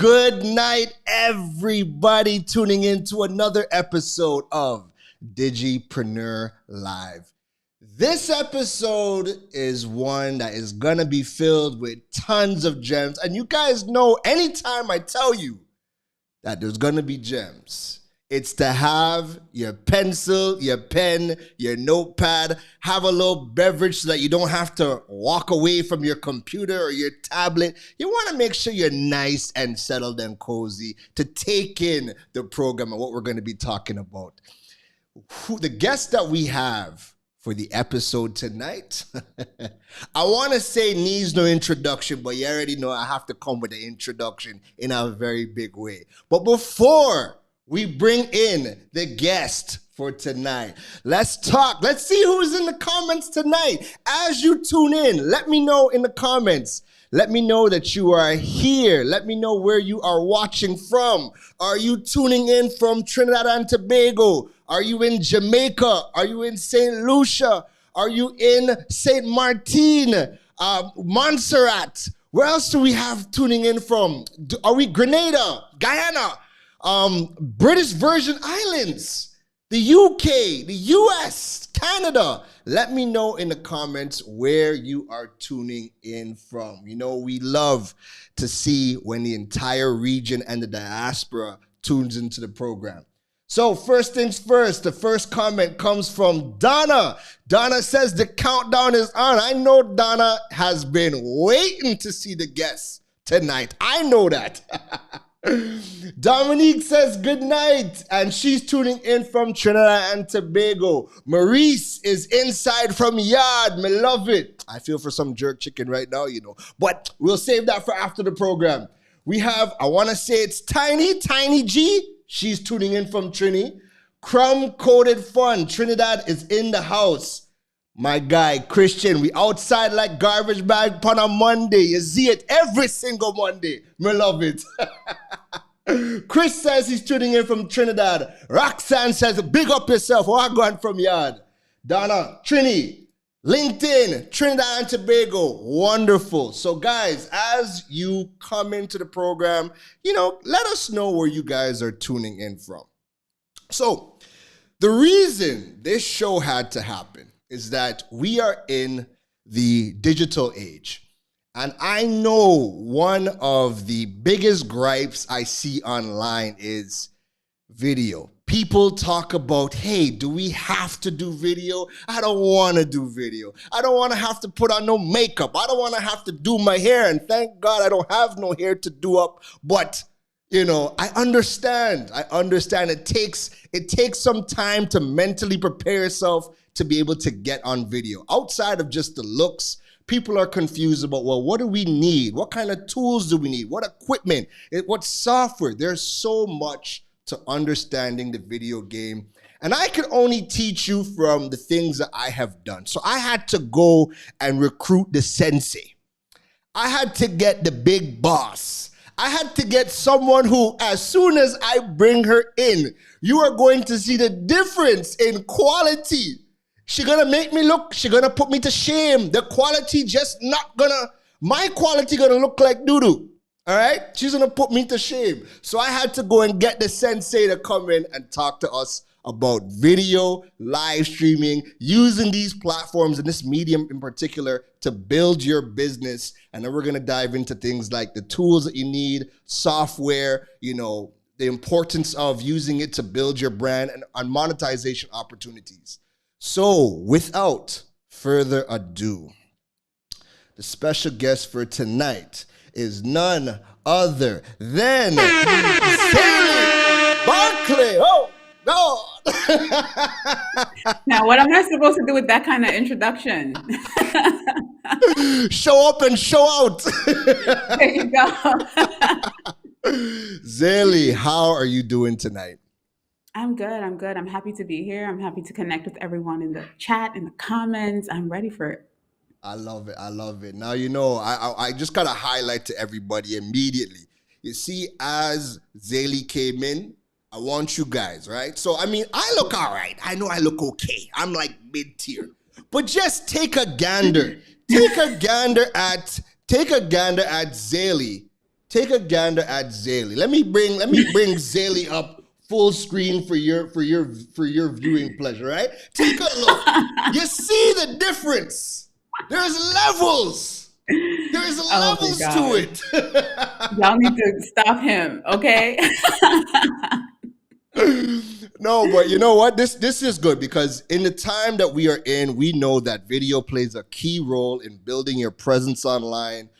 Good night, everybody tuning in to another episode of Digipreneur Live. This episode is one that is going to be filled with tons of gems. And you guys know anytime I tell you that there's going to be gems, it's to have your pencil, your pen, your notepad, have a little beverage so that you don't have to walk away from your computer or your tablet. You want to make sure you're nice and settled and cozy to take in the program and what we're going to be talking about. The guest that we have for the episode tonight, I want to say needs no introduction, but you already know I have to come with the introduction in a very big way. But before we bring in the guest for tonight, let's talk. Let's see who's in the comments tonight. As you tune in, let me know in the comments. Let me know that you are here. Let me know where you are watching from. Are you tuning in from Trinidad and Tobago? Are you in Jamaica? Are you in St. Lucia? Are you in St. Martin, Montserrat? Where else do we have tuning in from? Are we Grenada, Guyana, British Virgin Islands, the UK, the US, Canada? Let me know in the comments where you are tuning in from. You know, we love to see when the entire region and the diaspora tunes into the program. So first things first, the first comment comes from Donna. Donna says the countdown is on. I know Donna has been waiting to see the guests tonight. I know that. Dominique says good night, and she's tuning in from Trinidad and Tobago. Maurice is inside from Yard. Me love it. I feel for some jerk chicken right now, you know. But we'll save that for after the program. We have, I want to say it's Tiny G. She's tuning in from Trini. Crumb Coated Fun. Trinidad is in the house. My guy, Christian, we outside like garbage bag on a Monday. You see it every single Monday. Me love it. Chris says he's tuning in from Trinidad. Roxanne says, big up yourself. Oh, I'm going from Yard. Donna, Trini, LinkedIn, Trinidad and Tobago. Wonderful. So guys, as you come into the program, you know, let us know where you guys are tuning in from. So the reason this show had to happen is that we are in the digital age. And I know one of the biggest gripes I see online is video. People talk about, hey, do we have to do video? I don't want to do video. I don't want to have to put on no makeup. I don't want to have to do my hair. And thank God I don't have no hair to do up. But, you know, I understand. It takes some time to mentally prepare yourself to be able to get on video. Outside of just the looks, people are confused about, well, what do we need? What kind of tools do we need? What equipment? What software? There's so much to understanding the video game. And I can only teach you from the things that I have done. So I had to go and recruit the sensei. I had to get the big boss. I had to get someone who, as soon as I bring her in, you are going to see the difference in quality. She's gonna make me look, she's gonna put me to shame. The quality just not gonna, my quality gonna look like doo-doo. All right? She's gonna put me to shame. So I had to go and get the sensei to come in and talk to us about video, live streaming, using these platforms and this medium in particular to build your business. And then we're gonna dive into things like the tools that you need, software, you know, the importance of using it to build your brand and monetization opportunities. So without further ado, the special guest for tonight is none other than Zaylee Barkley. Oh, God. Now, what am I supposed to do with that kind of introduction? Show up and show out. There you go. Zaylee, how are you doing tonight? I'm good. I'm happy to be here. I'm happy to connect with everyone in the chat, in the comments. I'm ready for it. I love it. Now, you know, I just got to highlight to everybody immediately. You see, as Zaylee came in, I want you guys, right? So, I mean, I look all right. I know I look okay. I'm like mid-tier. But just take a gander. Take a gander at Zaylee. take a gander at Zaylee. Let me bring Zaylee up full screen for your viewing pleasure, right? Take a look. You see the difference. There's levels. There's Oh my levels to God. it. Y'all need to stop him, okay? No, but you know what? This is good because in the time that we are in, we know that video plays a key role in building your presence online,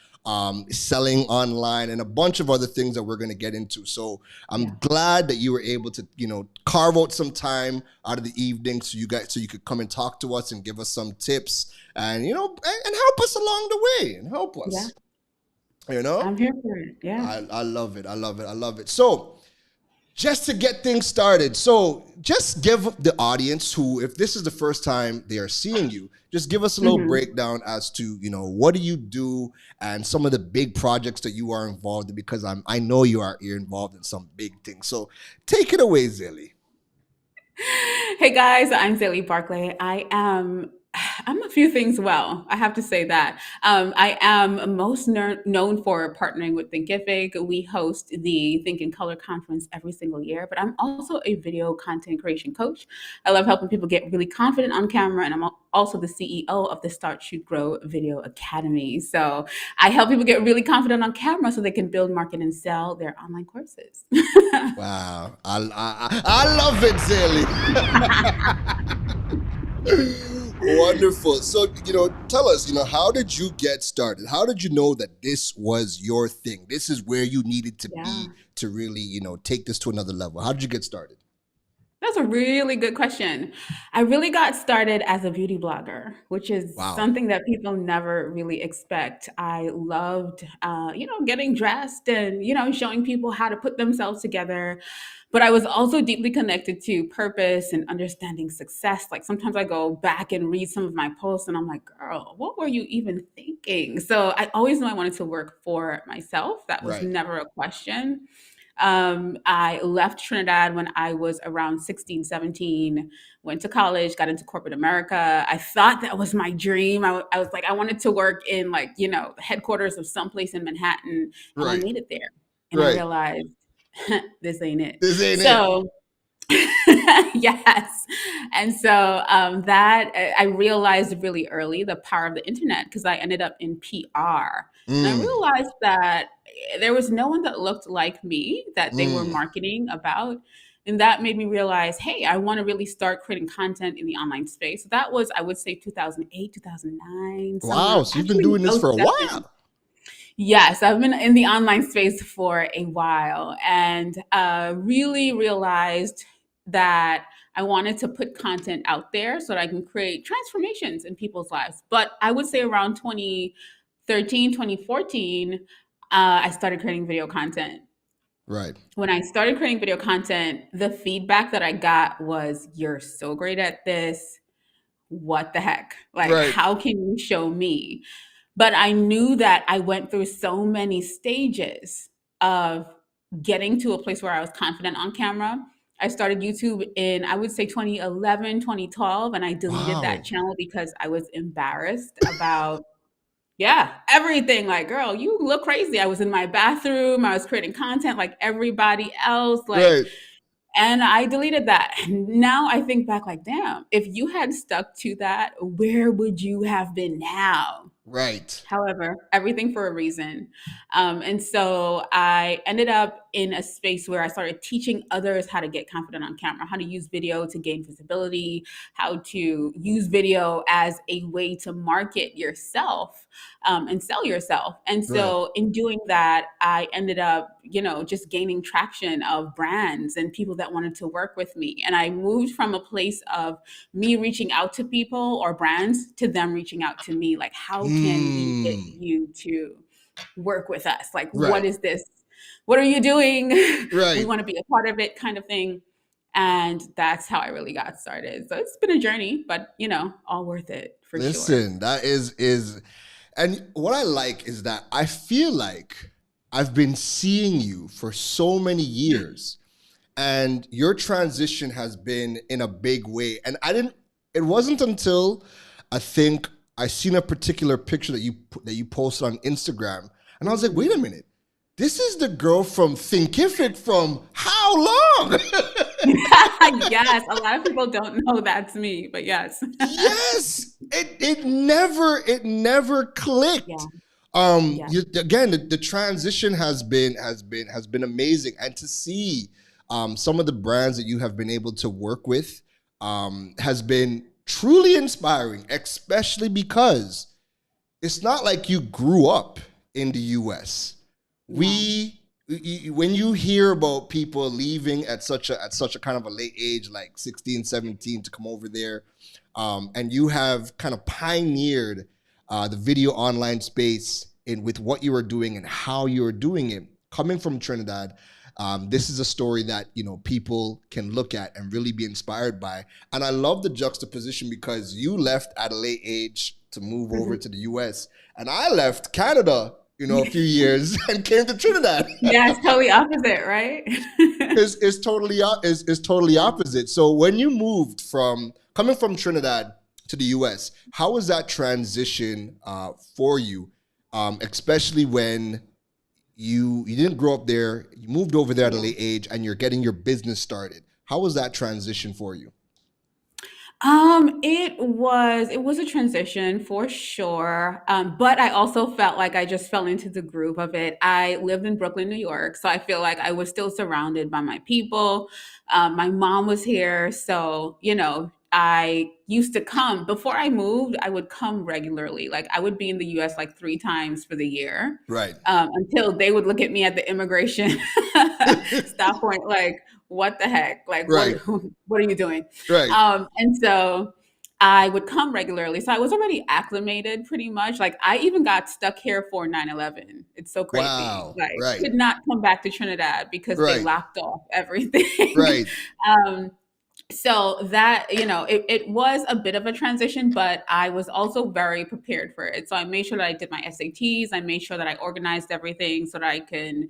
selling online, and a bunch of other things that we're going to get into. So I'm glad that you were able to, carve out some time out of the evening so you could come and talk to us and give us some tips and and help us along the way and help Yeah, us. You know, I'm here for it. Yeah. I love it. I love it. I love it. So just to get things started, so just give the audience who, if this is the first time they are seeing you, just give us a little Mhm. breakdown as to, what do you do and some of the big projects that you are involved in, because I know you're involved in some big things. So take it away, Zilly. Hey guys, I'm Zaylee Barclay. I'm a few things well. I have to say that. I am most known for partnering with Thinkific. We host the Think in Color conference every single year, but I'm also a video content creation coach. I love helping people get really confident on camera, and I'm also the CEO of the Start Shoot Grow Video Academy. So I help people get really confident on camera so they can build, market, and sell their online courses. Wow. I love it, Zilly. Wonderful. So, tell us, how did you get started? How did you know that this was your thing? This is where you needed to Yeah. be to really, take this to another level. How did you get started? That's a really good question. I really got started as a beauty blogger, which is Wow. something that people never really expect. I loved, getting dressed and, showing people how to put themselves together. But I was also deeply connected to purpose and understanding success. Like sometimes I go back and read some of my posts and I'm like, girl, what were you even thinking? So I always knew I wanted to work for myself. That was Right. never a question. I left Trinidad when I was around 16, 17, went to college, got into corporate America. I thought that was my dream. I was like, I wanted to work in the headquarters of someplace in Manhattan, and I Right. made it there. And I Right. realized this ain't it. This ain't it. So yes. And so that I realized really early the power of the internet because I ended up in PR. And I Mm, realized that there was no one that looked like me that they were mm. marketing about. And that made me realize, hey, I want to really start creating content in the online space. So that was, I would say, 2008, 2009, Wow. somewhere, So you've been actually doing this for a 07. while. Yes, I've been in the online space for a while and really realized that I wanted to put content out there so that I can create transformations in people's lives. But I would say around 2013, 2014, I started creating video content. Right. When I started creating video content, the feedback that I got was, you're so great at this. What the heck? Like, Right. how can you show me? But I knew that I went through so many stages of getting to a place where I was confident on camera. I started YouTube in, I would say, 2011, 2012, and I deleted that Wow. channel because I was embarrassed about, yeah, everything. Like, girl, you look crazy. I was in my bathroom, I was creating content like everybody else. Like, Right. and I deleted that. Now I think back like, damn, if you had stuck to that, where would you have been now? Right. However, everything for a reason. And so I ended up in a space where I started teaching others how to get confident on camera, how to use video to gain visibility, how to use video as a way to market yourself and sell yourself. And Right. so in doing that, I ended up, just gaining traction of brands and people that wanted to work with me. And I moved from a place of me reaching out to people or brands to them reaching out to me, like, how can we get Mm. you to work with us? Like, what Right. is this? What are you doing? We Right. want to be a part of it, kind of thing. And that's how I really got started. So it's been a journey, but all worth it for sure. Listen, that is and what I like is that I feel like I've been seeing you for so many years and your transition has been in a big way. And it wasn't until I think I seen a particular picture that you posted on Instagram and I was like, Mhm. wait a minute. this is the girl from Thinkific from how long? Yes, a lot of people don't know that's me, but yes. Yes, it never Yeah, clicked. yeah, Again, the transition has been amazing, and to see some of the brands that you have been able to work with has been truly inspiring, especially because it's not like you grew up in the US. no. When you hear about people leaving at such a kind of a late age, like 16, 17, to come over there, and you have kind of pioneered the video online space in with what you are doing and how you are doing it, coming from Trinidad. This is a story that people can look at and really be inspired by. And I love the juxtaposition because you left at a late age to move over to the US, and I left Canada, a few years and came to Trinidad. Yeah, it's totally opposite, right? Is totally opposite. So when you moved from coming from Trinidad to the US, how was that transition for you? Especially when you didn't grow up there, you moved over there at a Yeah. late age, and you're getting your business started. How was that transition for you? It was a transition for sure. But I also felt like I just fell into the groove of it. I lived in Brooklyn, New York, so I feel like I was still surrounded by my people. My mom was here, so I used to come before I moved. I would come regularly. Like I would be in the U.S. like 3 times for the year, Right. until they would look at me at the immigration stop point, like, what the heck? Like, what Right. what are you doing? Right. And so I would come regularly. So I was already acclimated pretty much. Like I even got stuck here for 9/11. It's so crazy. Wow. Like Right. could not come back to Trinidad because they Right. locked off everything. Right. um, so that it was a bit of a transition, but I was also very prepared for it. So I made sure that I did my SATs. I made sure that I organized everything so that I can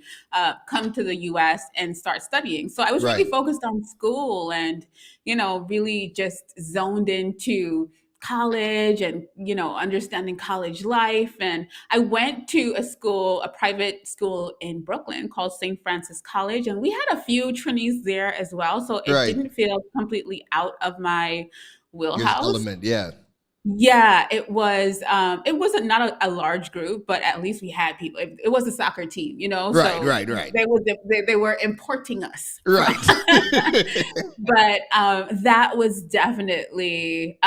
come to the US and start studying. So I was really Right. focused on school and really just zoned into college and understanding college life. And I went to a private school in Brooklyn called St. Francis College, and we had a few trainees there as well. So it Right. didn't feel completely out of my Your wheelhouse. element. Yeah. Yeah, it was. It wasn't not a large group, but at least we had people. It was a soccer team, Right. so Right. Right. they were importing us from. Right. But that was definitely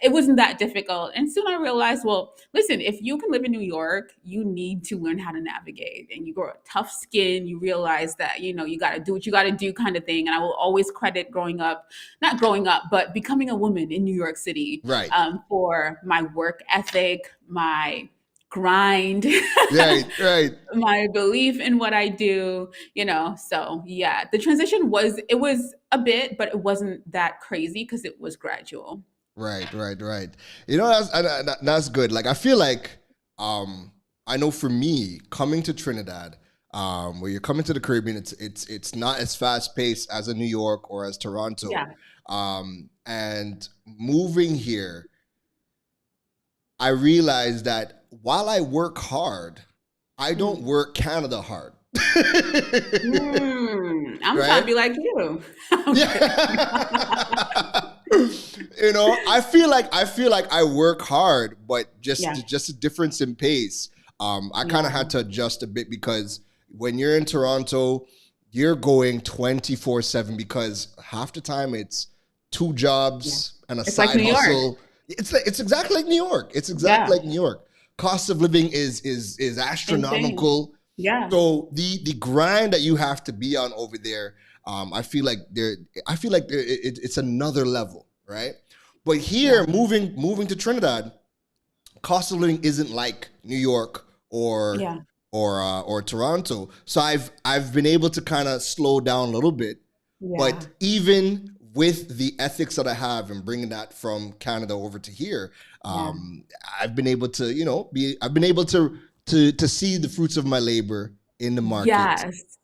it wasn't that difficult. And soon I realized, well, listen, if you can live in New York, you need to learn how to navigate, and you grow a tough skin. You realize that you got to do what you got to do, kind of thing. And I will always credit growing up, not growing up, but becoming a woman in New York City, Right. for my work ethic, my grind, Right. Right. my belief in what I do. So yeah, the transition was a bit, but it wasn't that crazy because it was gradual. Right, right, right. That's good. Like I feel like um I know for me coming to Trinidad, where you're coming to the Caribbean, it's not as fast paced as a New York or as Toronto. Yeah, And moving here, I realized that while I work hard, I don't mm. work Canada hard. I'm trying to Right? be like you. I'm kidding. Yeah. I feel like I work hard, but Yeah, just a difference in pace. I kind of yeah, had to adjust a bit because when you're in Toronto, you're going 24/7 because half the time it's two yeah. jobs and a It's like side New York. hustle. It's exactly like New York. It's exactly Yeah, like New York. Cost of living is insane. astronomical. Yeah, So the grind that you have to be on over there, I feel like it's another level, right? But yeah, here, moving to Trinidad, cost of living isn't like New York or yeah, or Toronto. So I've been able to kind of slow down a little bit. yeah, But even with the ethics that I have and bringing that from Canada over to here, yeah. um, I've been able to, I've been able to see the fruits of my labor in the market. Yes.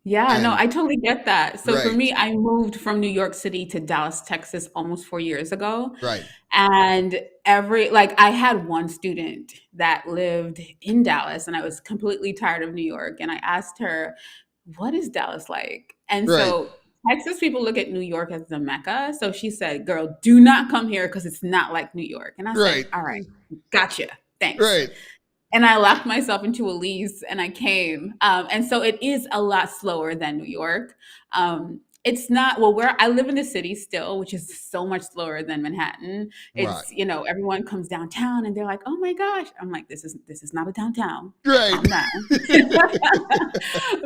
Yeah, no, And I totally get that. So for right, me, I moved from New York City to Dallas, Texas almost 4 years ago. right, And like, I had one student that lived in Dallas, and I was completely tired of New York. And I asked her, what is Dallas like? And right, so Texas people look at New York as the Mecca. So she said, girl, do not come here because it's not like New York. And I said, right, all right, gotcha. Thanks. right. And I locked myself into a lease and I came. And so it is a lot slower than New York. It's not, well, where I live in the city still, which is so much slower than Manhattan. Right. Everyone comes downtown and they're like, oh my gosh. I'm like, this is not a downtown. Right. Calm down.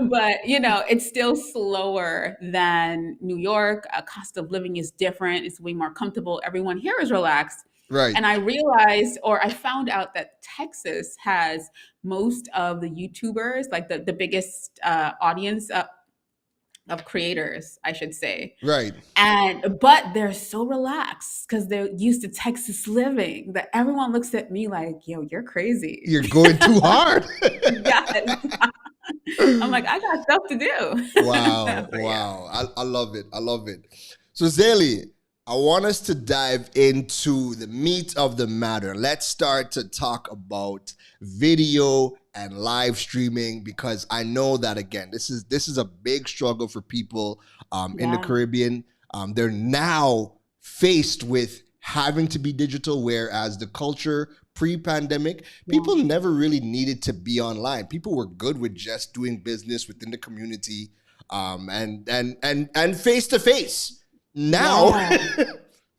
But it's still slower than New York. Cost of living is different. It's way more comfortable. Everyone here is relaxed. Right. And I realized, or I found out, that Texas has most of the YouTubers, like the biggest audience of creators, I should say. Right. But they're so relaxed because they're used to Texas living that everyone looks at me like, yo, you're crazy. You're going too hard. Yes. I'm like, I got stuff to do. Wow. So, yeah. Wow. I love it. I love it. So, Zélie, I want us to dive into the meat of the matter. Let's start to talk about video and live streaming, because I know that, again, this is a big struggle for people in the Yeah. Caribbean. They're now faced with having to be digital, whereas the culture pre-pandemic, Yeah. people never really needed to be online. People were good with just doing business within the community, and face to face. Now Yeah.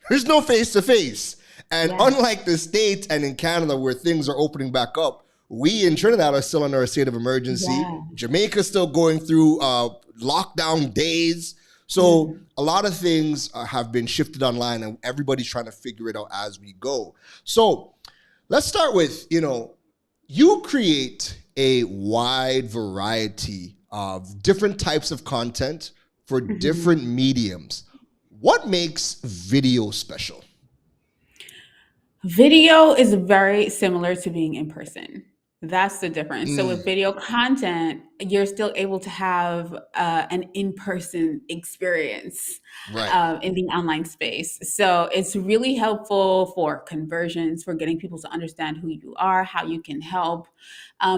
there's no face to face. And Yeah. unlike the States and in Canada where things are opening back up, we in Trinidad are still under a state of emergency. Yeah. Jamaica's still going through lockdown days. So a lot of things have been shifted online, and everybody's trying to figure it out as we go. So let's start with, you create a wide variety of different types of content for Mhm. different mediums. What makes video special? Video is very similar to being in person. That's the difference. So with Mm, video content, you're still able to have an in-person experience right, in the online space. So it's really helpful for conversions, for getting people to understand who you are, how you can help.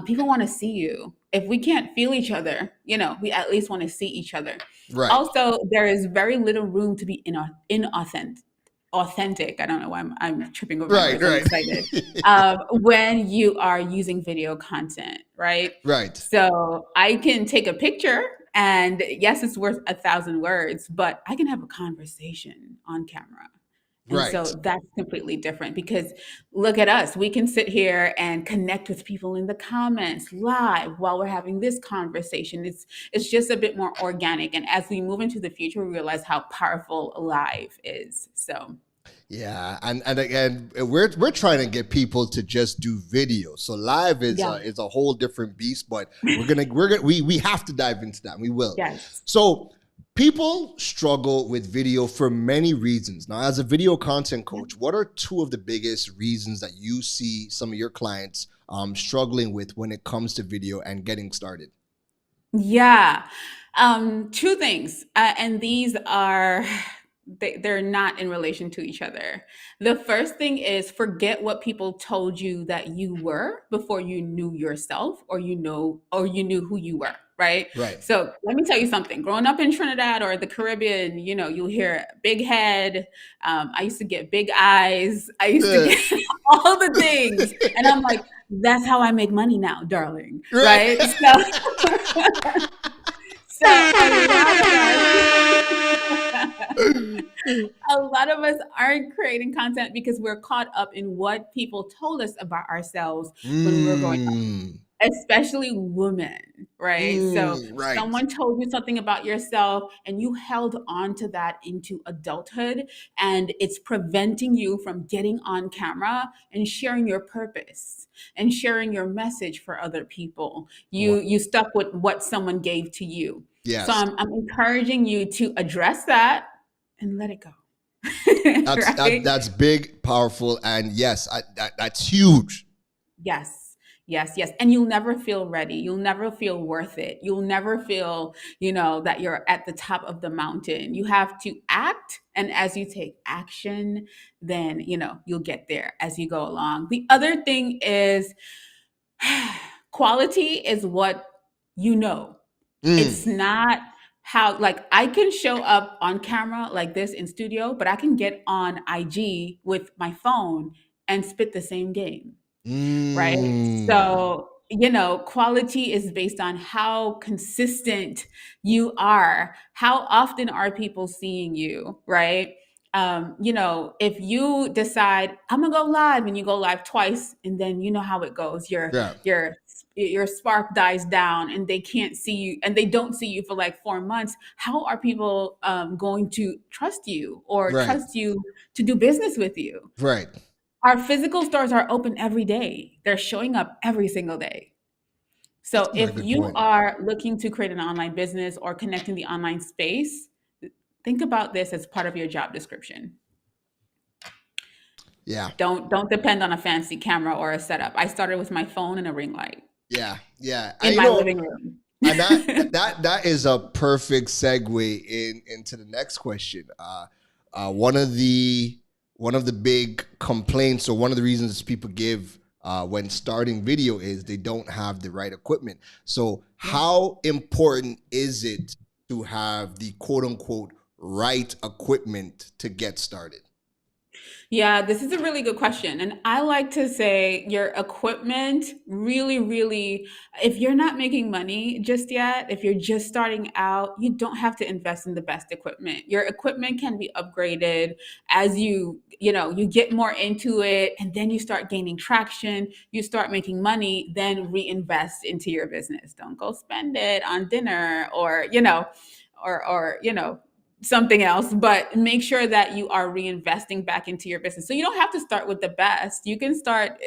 People want to see you. If we can't feel each other, we at least want to see each other. right, Also, there is very little room to be inauthentic. Authentic. I don't know why I'm tripping over my right, words. I'm right, excited. When you are using video content, right? right, So I can take a picture, and yes, it's worth 1,000 words, but I can have a conversation on camera. And right. so that's completely different because look at us. We can sit here and connect with people in the comments live while we're having this conversation. It's just a bit more organic. And as we move into the future, we realize how powerful live is. So Yeah, and again, we're trying to get people to just do video. So live yeah, is a whole different beast, but we have to dive into that. And we will. yes. So people struggle with video for many reasons. Now, as a video content coach, what are two of the biggest reasons that you see some of your clients struggling with when it comes to video and getting started? Yeah. Two things. And these are they're not in relation to each other. The first thing is forget what people told you that you were before you knew yourself or you knew who you were, right? Right. So let me tell you something. Growing up in Trinidad or the Caribbean, you'll hear big head. I used to get big eyes. I used to Uh, get all the things. And I'm like, that's how I make money now, darling. right. Right? So a lot of us a lot of us aren't creating content because we're caught up in what people told us about ourselves when we were growing up, Mm, especially women, right? So right. someone told you something about yourself and you held on to that into adulthood, and it's preventing you from getting on camera and sharing your purpose and sharing your message for other people. Wow. You stuck with what someone gave to you. So Yes. I'm encouraging you to address that and let it go. Right? That's big, powerful, and yes, that's huge. Yes. Yes, yes. And you'll never feel ready. You'll never feel worth it. You'll never feel, that you're at the top of the mountain. You have to act. And as you take action, then, you'll get there as you go along. The other thing is quality is what you know. Mm, It's not how, like, I can show up on camera like this in studio, but I can get on IG with my phone and spit the same game, right? mm. So, quality is based on how consistent you are. How often are people seeing you, right? If you decide I'm gonna go live and you go live twice, and then you know how it goes. Yeah, Your spark dies down, and they can't see you, and they don't see you for like 4 months. How are people going to trust you or right, trust you to do business with you? right. Our physical stores are open every day. They're showing up every single day. That's So a very if good you point. are looking to create an online business or connect in the online space, think about this as part of your job description. Yeah, Don't depend on a fancy camera or a setup. I started with my phone and a ring light yeah, yeah. in And my living room. and that is a perfect segue into the next question. One of the big complaints, or one of the reasons people give when starting video, is they don't have the right equipment. So Yeah. how important is it to have the quote unquote right equipment to get started? Yeah, this is a really good question. And I like to say your equipment really, really, if you're not making money just yet, if you're just starting out, you don't have to invest in the best equipment. Your equipment can be upgraded as you get more into it, and then you start gaining traction, you start making money, then reinvest into your business. Don't go spend it on dinner or something else, but make sure that you are reinvesting back into your business. So you don't have to start with the best. You can start,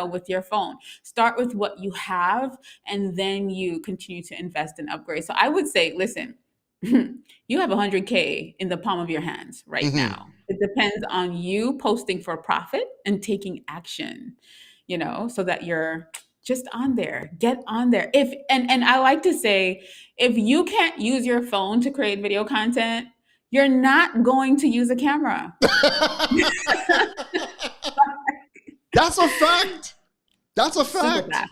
with your phone. Start with what you have, and then you continue to invest and upgrade. So I would say, listen, you have 100K in the palm of your hands right Hmm. now. It depends on you posting for profit and taking action, so that you're just on there. Get on there. If and I like to say, if you can't use your phone to create video content, you're not going to use a camera. That's a fact. That's a Super fact. fast.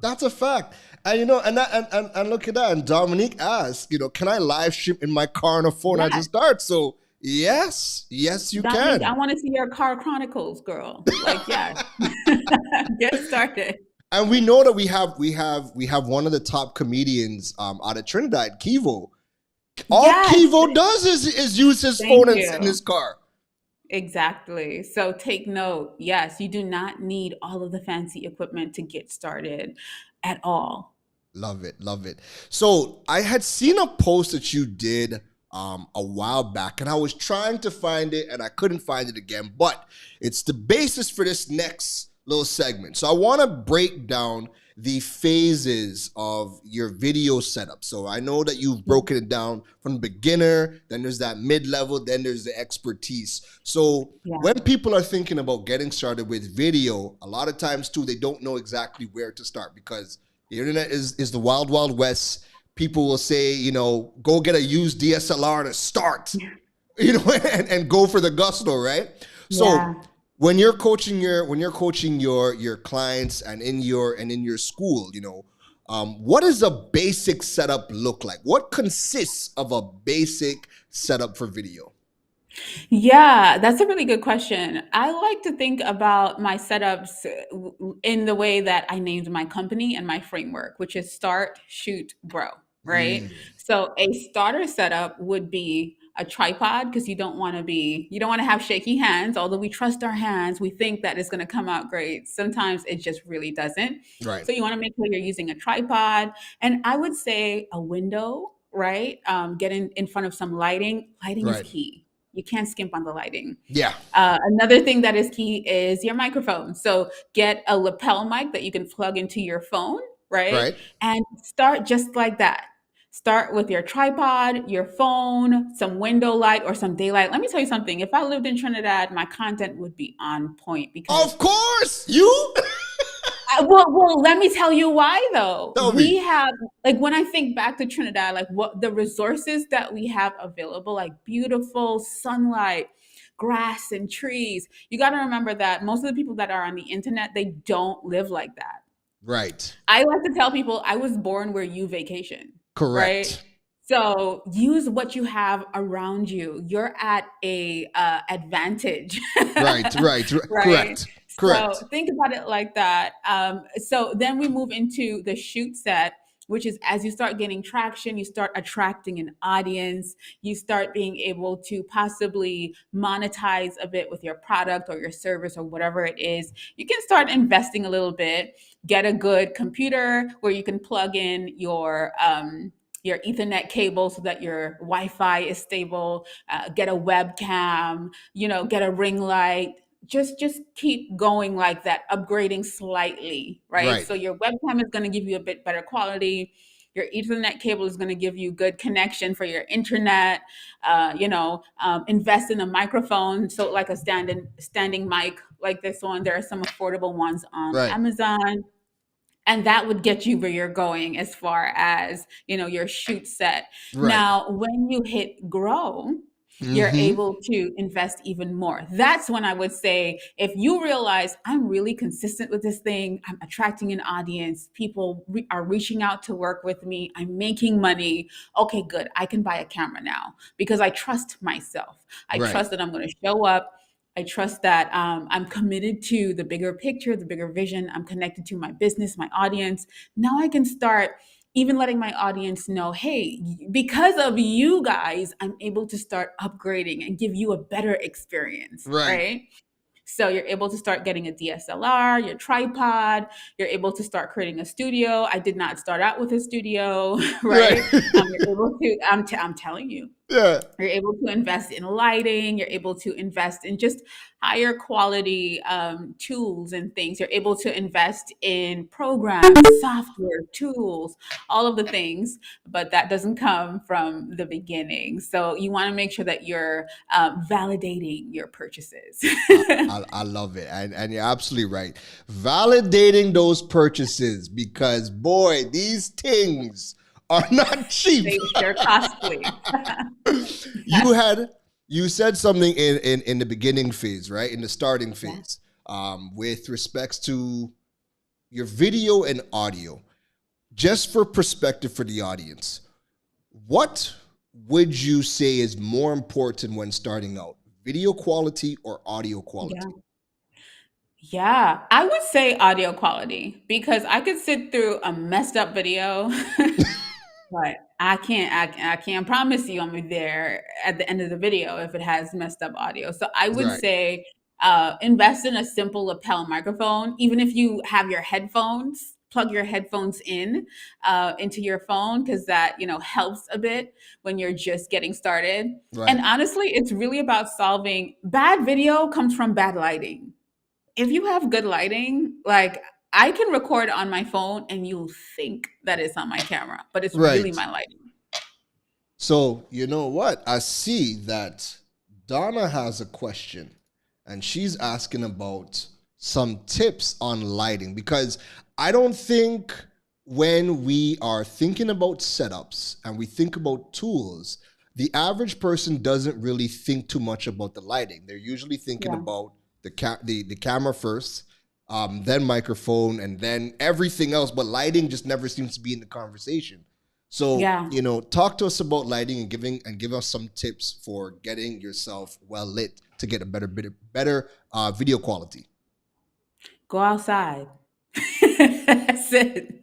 That's a fact. And and look at that. And Dominique asked, can I live stream in my car on a phone as a Yes. start? So yes, yes, you Dominique, I can. want to see your car chronicles, girl. Like, yes. Get started. And we know that we have one of the top comedians out of Trinidad, Kivo. All Yes. Kivo does is use his phone Thank and sit in you. his car. Exactly. So take note. Yes, you do not need all of the fancy equipment to get started at all. Love it, love it. So I had seen a post that you did a while back, and I was trying to find it, and I couldn't find it again. But it's the basis for this next little segment. So I want to break down the phases of your video setup. So I know that you've broken it down from beginner, then there's that mid-level, then there's the expertise. So Yeah. when people are thinking about getting started with video, a lot of times too, they don't know exactly where to start, because the internet is the wild, wild west. People will say, go get a used DSLR to start, and go for the gusto, right? So Yeah. when you're coaching your clients and in your school, what does a basic setup look like? What consists of a basic setup for video? Yeah, that's a really good question. I like to think about my setups in the way that I named my company and my framework, which is start, shoot, grow, right? Mm, So a starter setup would be a tripod, because you don't want to have shaky hands. Although we trust our hands, we think that it's going to come out great. Sometimes it just really doesn't. right, So you want to make sure you're using a tripod, and I would say a window, right? Get in front of some lighting. Lighting is right, key. You can't skimp on the lighting. yeah, Another thing that is key is your microphone. So get a lapel mic that you can plug into your phone, right? right. And start just like that. Start with your tripod, your phone, some window light or some daylight. Let me tell you something. If I lived in Trinidad, my content would be on point, because Of course, you. well, let me tell you why though. Tell We me. have, like, when I think back to Trinidad, like what the resources that we have available, like beautiful sunlight, grass and trees. You got to remember that most of the people that are on the internet, they don't live like that. Right. I like to tell people I was born where you vacation, right? Correct. So use what you have around you. You're at a advantage, Right. Right. right? Correct. So Correct. think about it like that. So then we move into the shoot set, which is as you start getting traction, you start attracting an audience, you start being able to possibly monetize a bit with your product or your service or whatever it is. You can start investing a little bit, get a good computer where you can plug in your Ethernet cable so that your Wi-Fi is stable. Get a webcam, get a ring light. Just keep going like that, upgrading slightly, right? Right. So your webcam is going to give you a bit better quality. Your Ethernet cable is going to give you good connection for your internet. Invest in a microphone, so like a standing mic like this one. There are some affordable ones on Right. Amazon, and that would get you where you're going as far as your shoot set. Right. Now when you hit grow, you're Mm-hmm. able to invest even more. That's when I would say, if you realize I'm really consistent with this thing, I'm attracting an audience, people are reaching out to work with me, I'm making money. Okay, good, I can buy a camera now because I trust myself. I Right. trust that I'm going to show up. I trust that I'm committed to the bigger picture, the bigger vision. I'm connected to my business, my audience. Now I can start even letting my audience know, hey, because of you guys, I'm able to start upgrading and give you a better experience, Right. right? So you're able to start getting a DSLR, your tripod. You're able to start creating a studio. I did not start out with a studio, Right. right? You're able to. I'm telling you, Yeah. you're able to invest in lighting. You're able to invest in just higher quality tools and things. You're able to invest in programs, software, tools, all of the things, but that doesn't come from the beginning. So you want to make sure that you're validating your purchases. I love it. And you're absolutely right. Validating those purchases because, boy, these things are not cheap. They're costly. you had you said something in the beginning phase, right? In the starting Yeah. phase, with respects to your video and audio. Just for perspective for the audience, what would you say is more important when starting out? Video quality or audio Yeah. quality? Yeah, I would say audio quality because I could sit through a messed up video, but I can't promise you I'm be there at the end of the video if it has messed up audio. So I would Right. say invest in a simple lapel microphone, even if you have your headphones. Plug your headphones in into your phone because that helps a bit when you're just getting started. And Right. honestly, it's really about solving bad video comes from bad lighting. If you have good lighting, like I can record on my phone and you'll think that it's on my camera, but it's really Right. my lighting. So, you know what? I see that Donna has a question and she's asking about some tips on lighting because I don't think when we are thinking about setups and we think about tools, the average person doesn't really think too much about the lighting. They're usually thinking Yeah. about the camera first, then microphone, and then everything else. But lighting just never seems to be in the conversation. So, Yeah. talk to us about lighting and give us some tips for getting yourself well lit to get a better video quality. Go outside. That's it.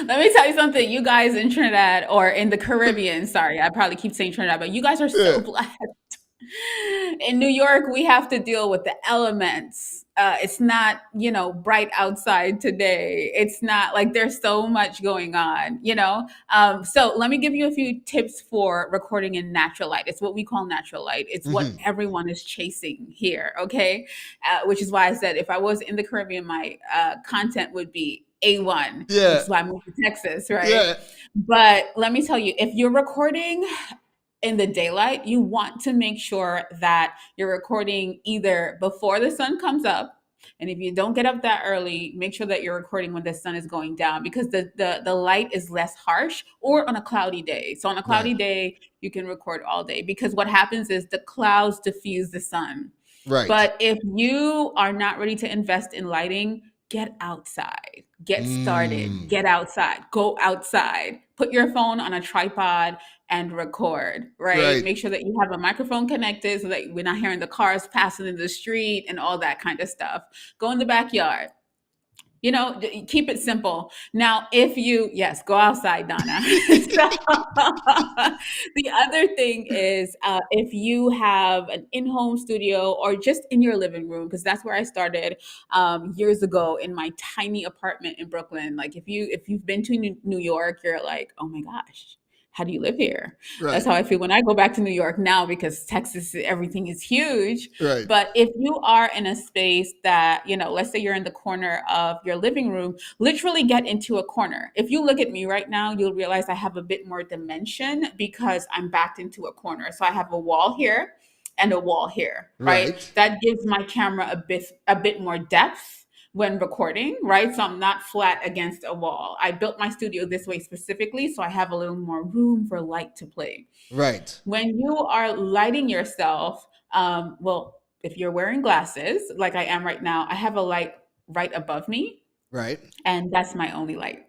Let me tell you something. You guys in Trinidad or in the Caribbean, sorry, I probably keep saying Trinidad, but you guys are so Yeah. blessed. In New York, we have to deal with the elements. It's not, bright outside today. It's not like there's so much going on. So let me give you a few tips for recording in natural light. It's what we call natural light. It's what Hmm. everyone is chasing here. Okay. Which is why I said if I was in the Caribbean, my content would be A1, which Yeah. is why I moved to Texas, right? Yeah. But let me tell you, if you're recording in the daylight, you want to make sure that you're recording either before the sun comes up And if you don't get up that early, make sure that you're recording when the sun is going down because the light is less harsh or on a cloudy day. So on a Right. cloudy day, you can record all day because what happens is the clouds diffuse the sun. Right. But if you are not ready to invest in lighting, get outside, get started, Mm. get outside, go outside, put your phone on a tripod and record, right? Right. Make sure that you have a microphone connected so that we're not hearing the cars passing in the street and all that kind of stuff. Go in the backyard. Keep it simple. Now, if you, yes, go outside, Donna. So, the other thing is if you have an in-home studio or just in your living room, because that's where I started years ago in my tiny apartment in Brooklyn. Like if you've been to New York, you're like, oh my gosh, how do you live here? That's Right. how I feel when I go back to New York now because Texas, everything is huge. Right. But if you are in a space that, let's say you're in the corner of your living room, literally get into a corner. If you look at me right now, you'll realize I have a bit more dimension because I'm backed into a corner. So I have a wall here and a wall here, right? Right. That gives my camera a bit more depth when recording, right? So I'm not flat against a wall. I built my studio this way specifically so I have a little more room for light to play. Right. When you are lighting yourself, well, if you're wearing glasses, like I am right now, I have a light right above me, Right. and that's my only light,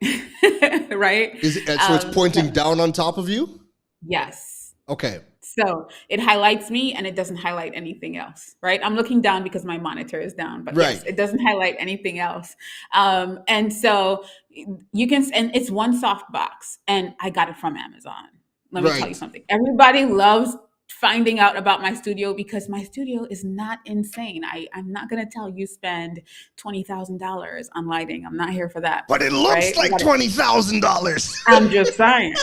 right? Is it so it's So pointing down on top of you? yes. Okay. So it highlights me and it doesn't highlight anything else, right? I'm looking down because my monitor is down, but yes, Right. it doesn't highlight anything else. And so and it's one soft box, and I got it from Amazon. Let me tell you Right. something. Everybody loves finding out about my studio because my studio is not insane. I'm not going to tell you spend $20,000 on lighting. I'm not here for that, But it looks right? like $20,000. I'm just saying.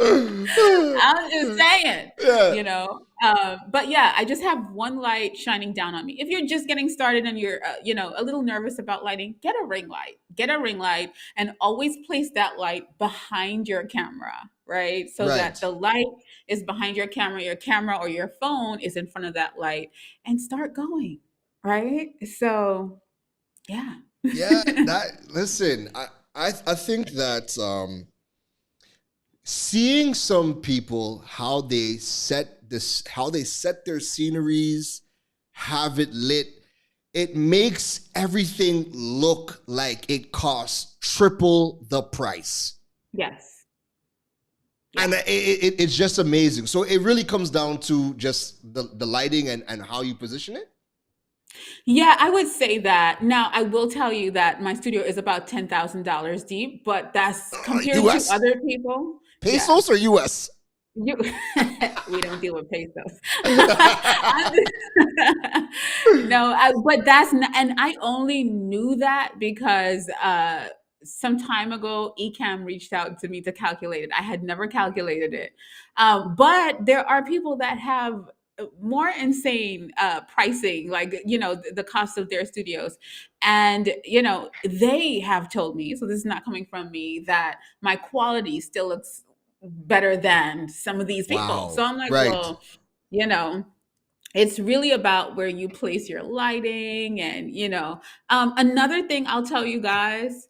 I'm just saying, Yeah. But yeah, I just have one light shining down on me. If you're just getting started and you're, a little nervous about lighting, get a ring light. Get a ring light and always place that light behind your camera, right? So that Right. the light is behind your camera or your phone is in front of that light and start going, right? So, yeah. Yeah. Listen, I think that seeing some people how they set their sceneries, have it lit, it makes everything look like it costs triple the price. Yes. And Yeah. it's just amazing. So it really comes down to just the lighting and how you position it. Yeah, I would say that. Now, I will tell you that my studio is about $10,000 deep, but that's compared to US? other people. Yeah, Pesos or US? you, we don't deal with pesos. I'm no, but and I only knew that because some time ago, Ecamm reached out to me to calculate it. I had never calculated it, but there are people that have more insane pricing, like the cost of their studios, and they have told me. So this is not coming from me that my quality still looks better than some of these people. So Wow. I'm like, Right. well, you know it's really about where you place your lighting and another thing I'll tell you guys,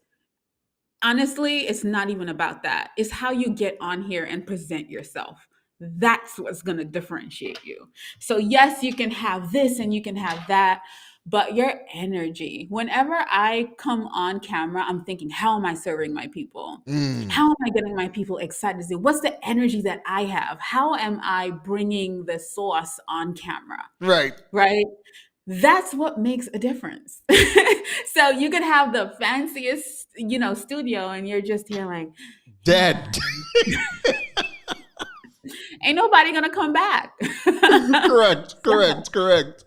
honestly, it's not even about that. It's how you get on here and present yourself. That's what's going to differentiate you. So yes, you can have this and you can have that, but your energy, whenever I come on camera, I'm thinking, how am I serving my people? Mm. How am I getting my people excited? What's the energy that I have? How am I bringing the sauce on camera? Right. Right? That's what makes a difference. So you could have the fanciest, studio, and you're just here like, yeah, Dead. ain't nobody gonna come back. Correct. So Correct. Correct.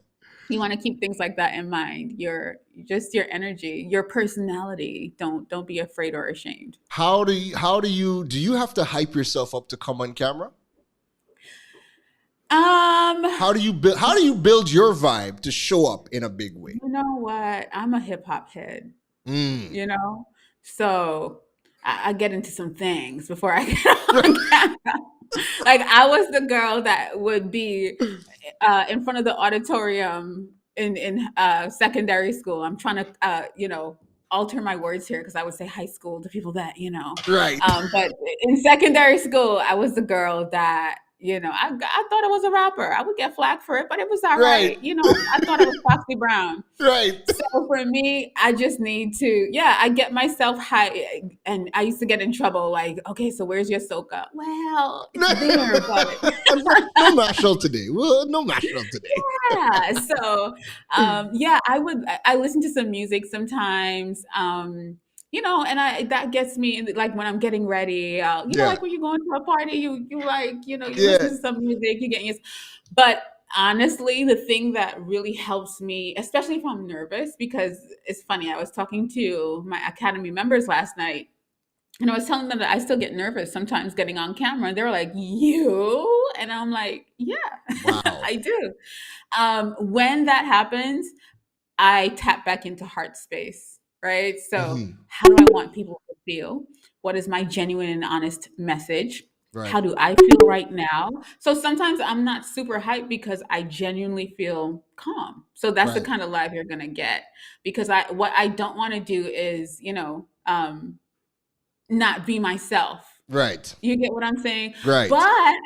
you want to keep things like that in mind. Your energy, your personality. Don't be afraid or ashamed. Do you have to hype yourself up to come on camera? Um, How do you build your vibe to show up in a big way? you know what? I'm a hip hop head, Mm. you know? So I get into some things before I get on camera. Like I was the girl that would be in front of the auditorium in secondary school. I'm trying to alter my words here because I would say high school to people that Right. but in secondary school, I was the girl that I thought I was a rapper. I would get flack for it, but it was all Right. right. I thought I was Foxy Brown. Right. So for me, I just need to, yeah, I get myself high, and I used to get in trouble. Like, okay, so where's your soca? Well, it's there, but No Mashal today. Well, no Mashal today. yeah. So, yeah, I listen to some music sometimes. And that gets me in, like when I'm getting ready. Yeah. Like when you're going to a party, you like, you listen Yeah. to some music, you get used. But honestly, the thing that really helps me, especially if I'm nervous, because it's funny, I was talking to my academy members last night, and I was telling them that I still get nervous sometimes getting on camera. And they were like, "You?" And I'm like, "Yeah, Wow. I do." When that happens, I tap back into heart space, right? So, Hmm. how do I want people to feel? What is my genuine and honest message? Right. How do I feel right now? So sometimes I'm not super hyped because I genuinely feel calm. So that's the Right. kind of live you're gonna get. Because what I don't want to do is, not be myself. Right. You get what I'm saying? But Right.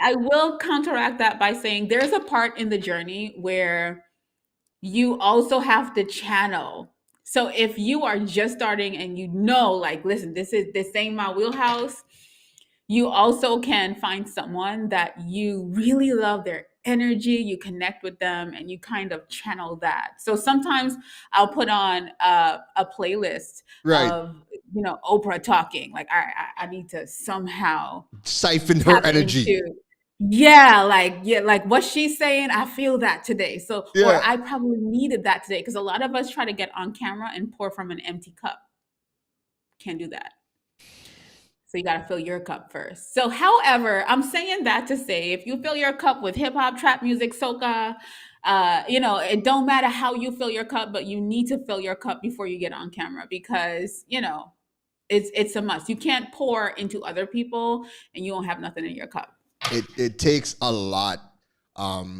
I will counteract that by saying there's a part in the journey where you also have to channel. So if you are just starting and like, listen, this ain't my wheelhouse, you also can find someone that you really love their energy, you connect with them, and you kind of channel that. So sometimes I'll put on a playlist Right. of Oprah talking. Like I need to somehow Siphon her tap energy. into, yeah, like what she's saying, I feel that today. So, or Yeah. I probably needed that today, because a lot of us try to get on camera and pour from an empty cup. Can't do that. So you got to fill your cup first. So, however, I'm saying that to say, if you fill your cup with hip hop, trap music, soca, it don't matter how you fill your cup, but you need to fill your cup before you get on camera, because it's a must. You can't pour into other people and you don't have nothing in your cup. It takes a lot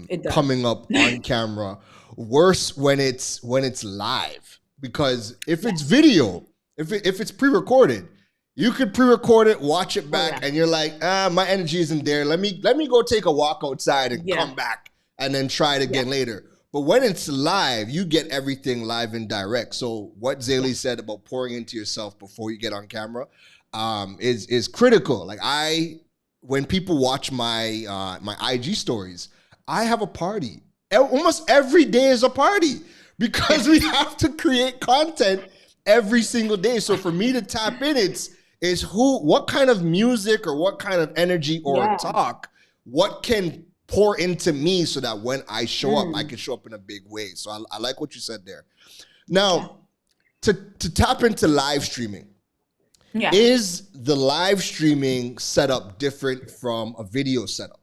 It does. coming up on camera. Worse when it's live, because if it's video, if it's pre-recorded, you could pre-record it, watch it Oh back, yeah. and you're like, my energy isn't there. Let me go take a walk outside and Yeah. come back and then try it Yeah. again later. But when it's live, you get everything live and direct. So what Yeah. Zaylee said about pouring into yourself before you get on camera is critical. Like when people watch my IG stories, I have a party. Almost every day is a party because Yeah. we have to create content every single day. So for me to tap in, it's what kind of music or what kind of energy or Yeah. talk, what can pour into me so that when I show up, I Mm. can show up in a big way. So I like what you said there. Yeah. Now, to tap into live streaming, Yeah. is the live streaming setup different from a video setup?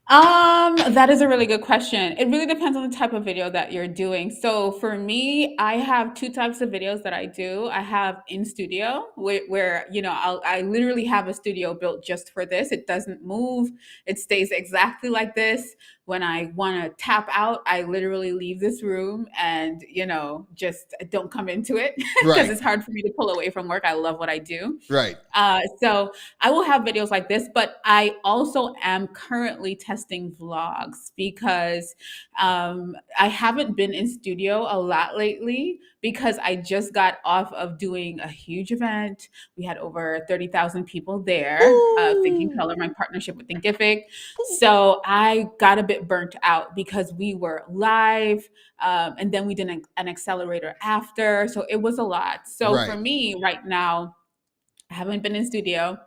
That is a really good question. It really depends on the type of video that you're doing. So for me, I have two types of videos that I do. I have in studio where I literally have a studio built just for this. It doesn't move. It stays exactly like this. When I want to tap out, I literally leave this room and just don't come into it because Right, it's hard for me to pull away from work. I love what I do. right, So I will have videos like this, but I also am currently testing vlogs because I haven't been in studio a lot lately because I just got off of doing a huge event. We had over 30,000 people there, Thinking Color, my Ooh. partnership with Thinkific. So I got a bit burnt out because we were live, and then we did an accelerator after. So it was a lot. So for Right. me right now, I haven't been in studio.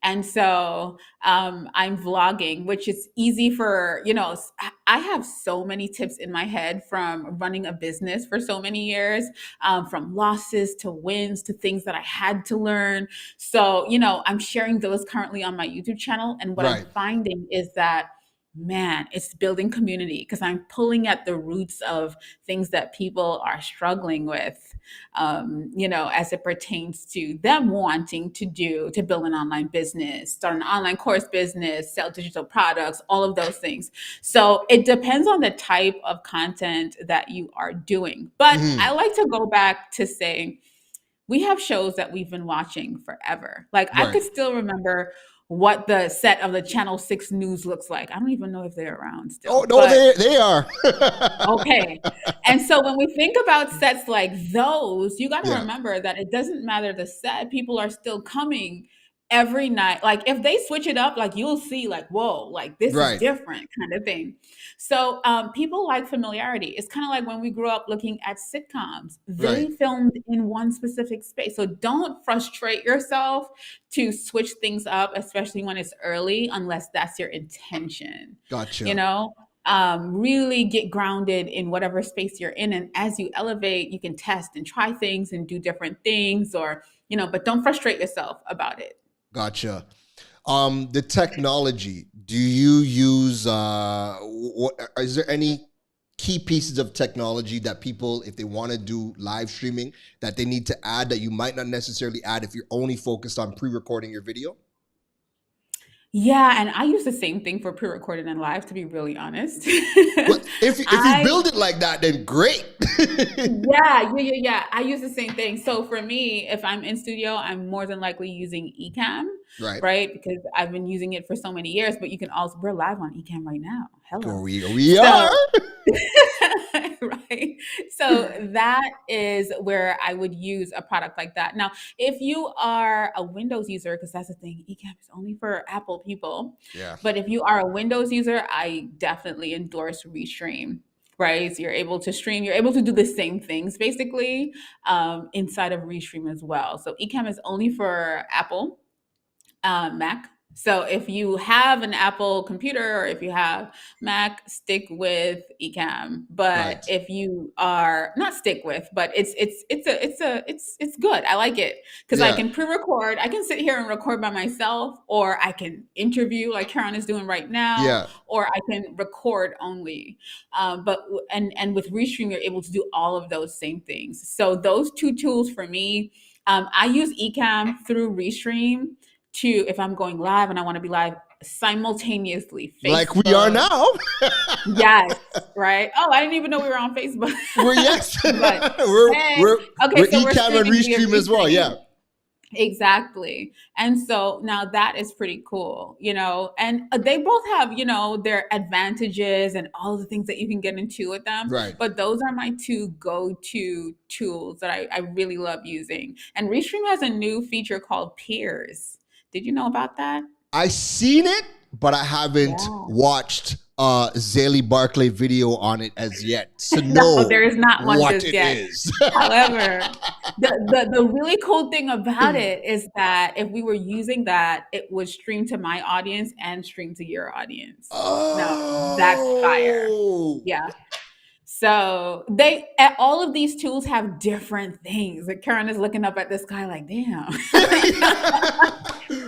And so I'm vlogging, which is easy for, I have so many tips in my head from running a business for so many years, from losses to wins to things that I had to learn. So, I'm sharing those currently on my YouTube channel. And what I'm Right. finding is that man, it's building community because I'm pulling at the roots of things that people are struggling with, as it pertains to them wanting to build an online business, start an online course business, sell digital products, all of those things. So it depends on the type of content that you are doing. But I Mhm. like to go back to say, we have shows that we've been watching forever. Like I Right. could still remember what the set of the Channel 6 news looks like. I don't even know if they're around Oh still, no, but they are. okay. And so when we think about sets like those, you got to Yeah. remember that it doesn't matter the set, people are still coming every night. Like if they switch it up, like you'll see, like, whoa, like this is Right. different kind of thing. So people like familiarity. It's kind of like when we grew up looking at sitcoms, Right. they filmed in one specific space. So don't frustrate yourself to switch things up, especially when it's early, unless that's your intention, you Gotcha. know? Really get grounded in whatever space you're in. And as you elevate, you can test and try things and do different things but don't frustrate yourself about it. Gotcha. The technology. Do you use what is there any key pieces of technology that people, if they want to do live streaming, that they need to add that you might not necessarily add if you're only focused on pre-recording your video? Yeah, and I use the same thing for pre-recorded and live, to be really honest. Well, if you I build it like that, then great. yeah. I use the same thing. So for me, if I'm in studio, I'm more than likely using Ecamm, Right. right? Because I've been using it for so many years, but we're live on Ecamm right now. Hello. We are. So right. So that is where I would use a product like that. Now, if you are a Windows user, because that's the thing, Ecamm is only for Apple people. Yeah. But if you are a Windows user, I definitely endorse Restream. Right, so you're able to stream. You're able to do the same things basically inside of Restream as well. So Ecamm is only for Apple Mac. So if you have an Apple computer or if you have Mac, stick with Ecamm. But Right. if you are not stick with, but it's good. I like it because I Yeah. can pre-record. I can sit here and record by myself, or I can interview like Karen is doing right now, Yeah. or I can record only. And with Restream, you're able to do all of those same things. So those two tools for me, I use Ecamm through Restream to if I'm going live and I want to be live simultaneously, Like we are Facebook. now. Yes, right. Oh, I didn't even know we were on Facebook. We're yes. But we're hey, we're okay, we're so we're Ecamm and streaming via Restream as well. Restream. Yeah. Exactly. And so now that is pretty cool, and they both have, their advantages and all the things that you can get into with them. Right. But those are my two go-to tools that I really love using. And Restream has a new feature called Peers. Did you know about that? I seen it, but I haven't Yeah. watched Zaley Barclay video on it as yet to No, know there is not one what just it yet. is. However, the really cool thing about it is that if we were using that, it would stream to my audience and stream to your audience. Now, that's fire. Oh. Yeah. So all of these tools have different things. Like Karen is looking up at the sky like, damn.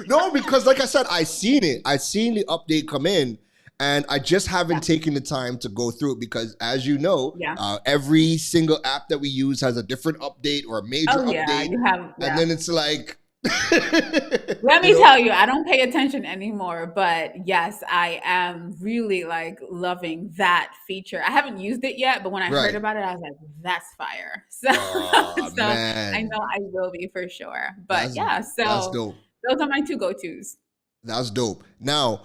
No, because like I said, I seen it. I seen the update come in, and I just haven't Yeah. taken the time to go through it because, as you know, Yeah. every single app that we use has a different update or a major Oh yeah. update, You have, and yeah. then it's like, Let you me know, tell you, I don't pay attention anymore, but yes, I am really like loving that feature. I haven't used it yet, but when I heard right? about it, I was like, that's fire. So, Oh so I man, know I will be for sure. But that's yeah, that's so dope. those are my two go-tos. That's dope. Now,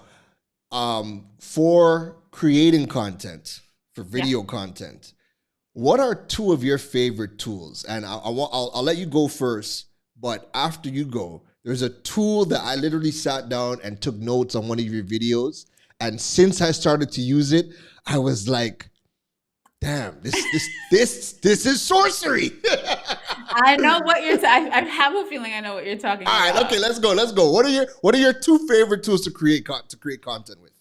for creating content, for Yeah. video content, what are two of your favorite tools? And I'll let you go first, but after you go, there's a tool that I literally sat down and took notes on one of your videos, and since I started to use it, I was like, damn, this is sorcery. I know what you're I have a feeling I know what you're talking All right, okay, about. let's go. Let's go. What are your two favorite tools to create content with?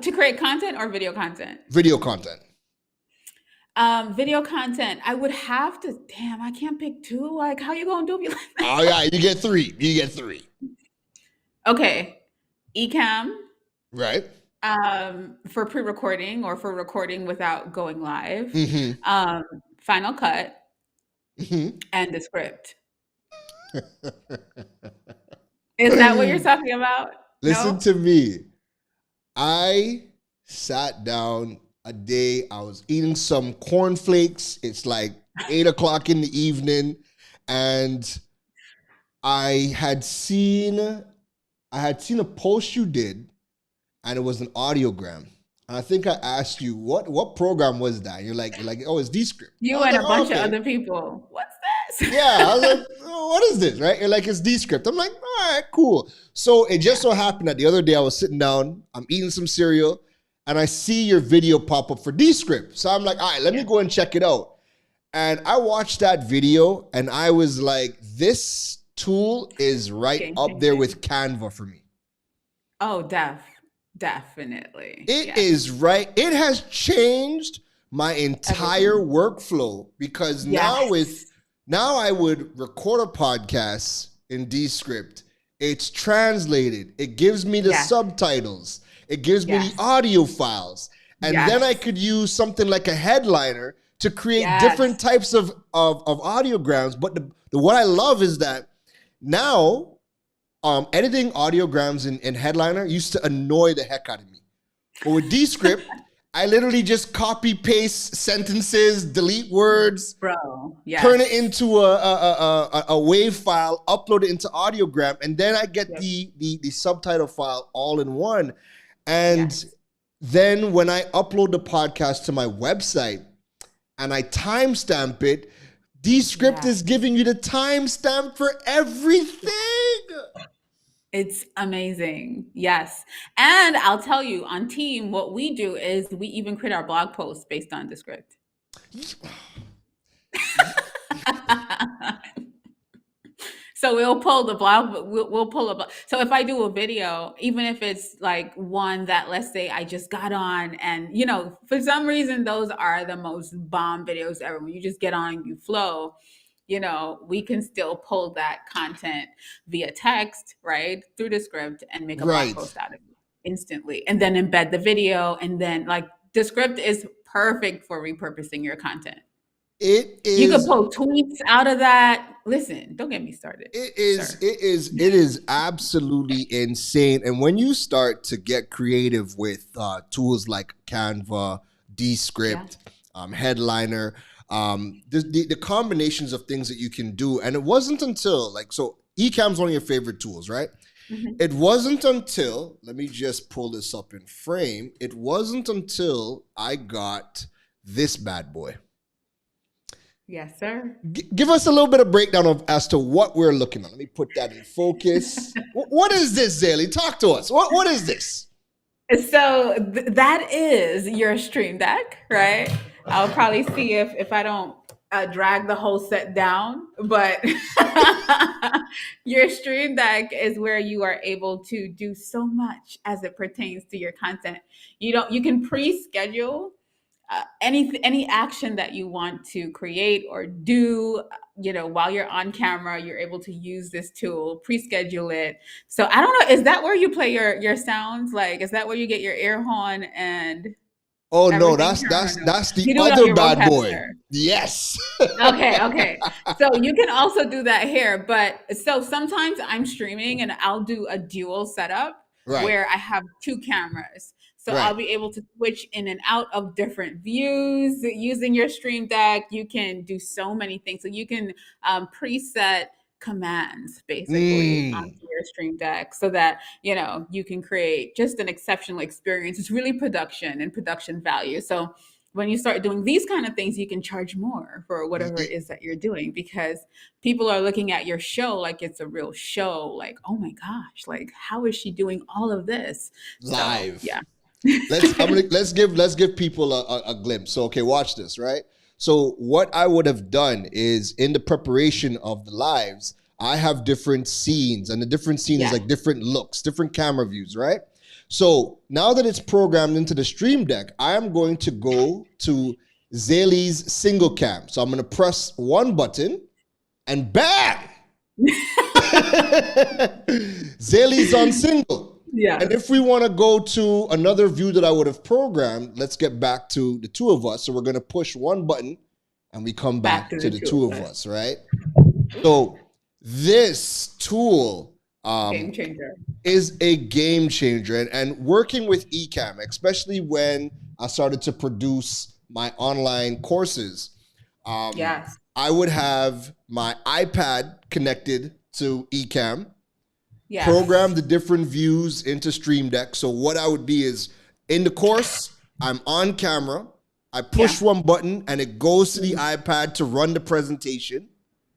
To create content or video content? Video content. Video content. I would have to, damn, I can't pick two. Like, how you gonna do me like that? Oh yeah, you get three. You get three. Okay. Ecamm, Right? For pre-recording or for recording without going live, Mm-hmm. um, Final Cut Mm-hmm. and the script. Is that what you're talking about? Listen No? to me. I sat down a day. I was eating some cornflakes. It's like 8 o'clock in the evening, and I had seen a post you did, and it was an audiogram. And I think I asked you what program was that? You're like, oh, it's Descript. I You was and like, a oh, bunch of okay. other people. What's this? Yeah, I was like, oh, what is this? Right? You're like, it's Descript. I'm like, all right, cool. So it just Yeah. so happened that the other day I was sitting down, I'm eating some cereal, and I see your video pop up for Descript. So I'm like, all right, let me Yeah. go and check it out. And I watched that video, and I was like, this tool is right Game up there changing. with Canva for me. Oh, definitely. It Yes. is right. It has changed my entire Everything. workflow because Yes. now I would record a podcast in Descript. It's translated. It gives me the Yes. subtitles. It gives me the Yes. audio files. And then I Yes. could use something like a headliner to create different Yes. types of audiograms. But the what I love is that now editing audiograms in Headliner used to annoy the heck out of me. But with Descript, I literally just copy paste sentences, delete words, Bro. turn it Yes. into a wave file, upload it into audiogram, and then I get Yep. the subtitle file all in one. And Yes. then when I upload the podcast to my website and I timestamp it, Descript Yeah. is giving you the timestamp for everything. It's amazing. Yes. And I'll tell you, on team, what we do is we even create our blog posts based on the script. So we'll pull the blog, we'll pull up. So if I do a video, even if it's like one that, let's say, I just got on, and for some reason those are the most bomb videos ever. When you just get on and you flow, we can still pull that content via text, right, through the script and make a blog Right. post out of it instantly, and then embed the video, and then like the script is perfect for repurposing your content. It You could is pull tweets out of that. Listen, don't get me started, it is sir. it is it is absolutely insane. And when you start to get creative with tools like Canva, Yeah. Descript, Headliner, the combinations of things that you can do, and it wasn't until Ecamm's one of your favorite tools, right? Mhm. It wasn't until, let me just pull this up in frame. It wasn't until I got this bad boy. Yes, sir. Give us a little bit of breakdown of as to what we're looking at. Let me put that in focus. What is this, Zaylee? Talk to us. What is this? So that is your Stream Deck, right? I'll probably see if I don't drag the whole set down, but your Stream Deck is where you are able to do so much as it pertains to your content. You can pre-schedule any action that you want to create or do, while you're on camera. You're able to use this tool, pre-schedule it. So I don't know, is that where you play your sounds? Like, is that where you get your air horn and Oh no, everything that's here, or that's no? that's the You do it on other your bad boy. Rodecaster. Yes. Okay. So you can also do that here. But so sometimes I'm streaming and I'll do a dual setup Right. where I have two cameras. So I'll Right. be able to switch in and out of different views using your Stream Deck. You can do so many things. So you can preset commands basically Mm. onto your Stream Deck so that you can create just an exceptional experience. It's really production and production value. So when you start doing these kind of things, you can charge more for whatever it is that you're doing, because people are looking at your show like it's a real show. Like, oh my gosh, like how is she doing all of this? So Live. yeah. Let's give people a glimpse. So okay, watch this, right? So what I would have done is in the preparation of the lives, I have different scenes, and the different scenes is Yeah. like different looks, different camera views, right? So now that it's programmed into the Stream Deck, I am going to go to Zaylee's single cam. So I'm going to press one button and bam! Zaylee's on single. And Yes. if we want to go to another view that I would have programmed, let's get back to the two of us. So we're going to push one button and we come Back back to to the the two two of of us. us, right? So this tool Game changer. is a game changer. And working with Ecamm, especially when I started to produce my online courses, Yes. I would have my iPad connected to Ecamm, program Yes. the different views into Stream Deck. So what I would be is in the course, I'm on camera, I push Yeah. one button and it goes to the iPad to run the presentation.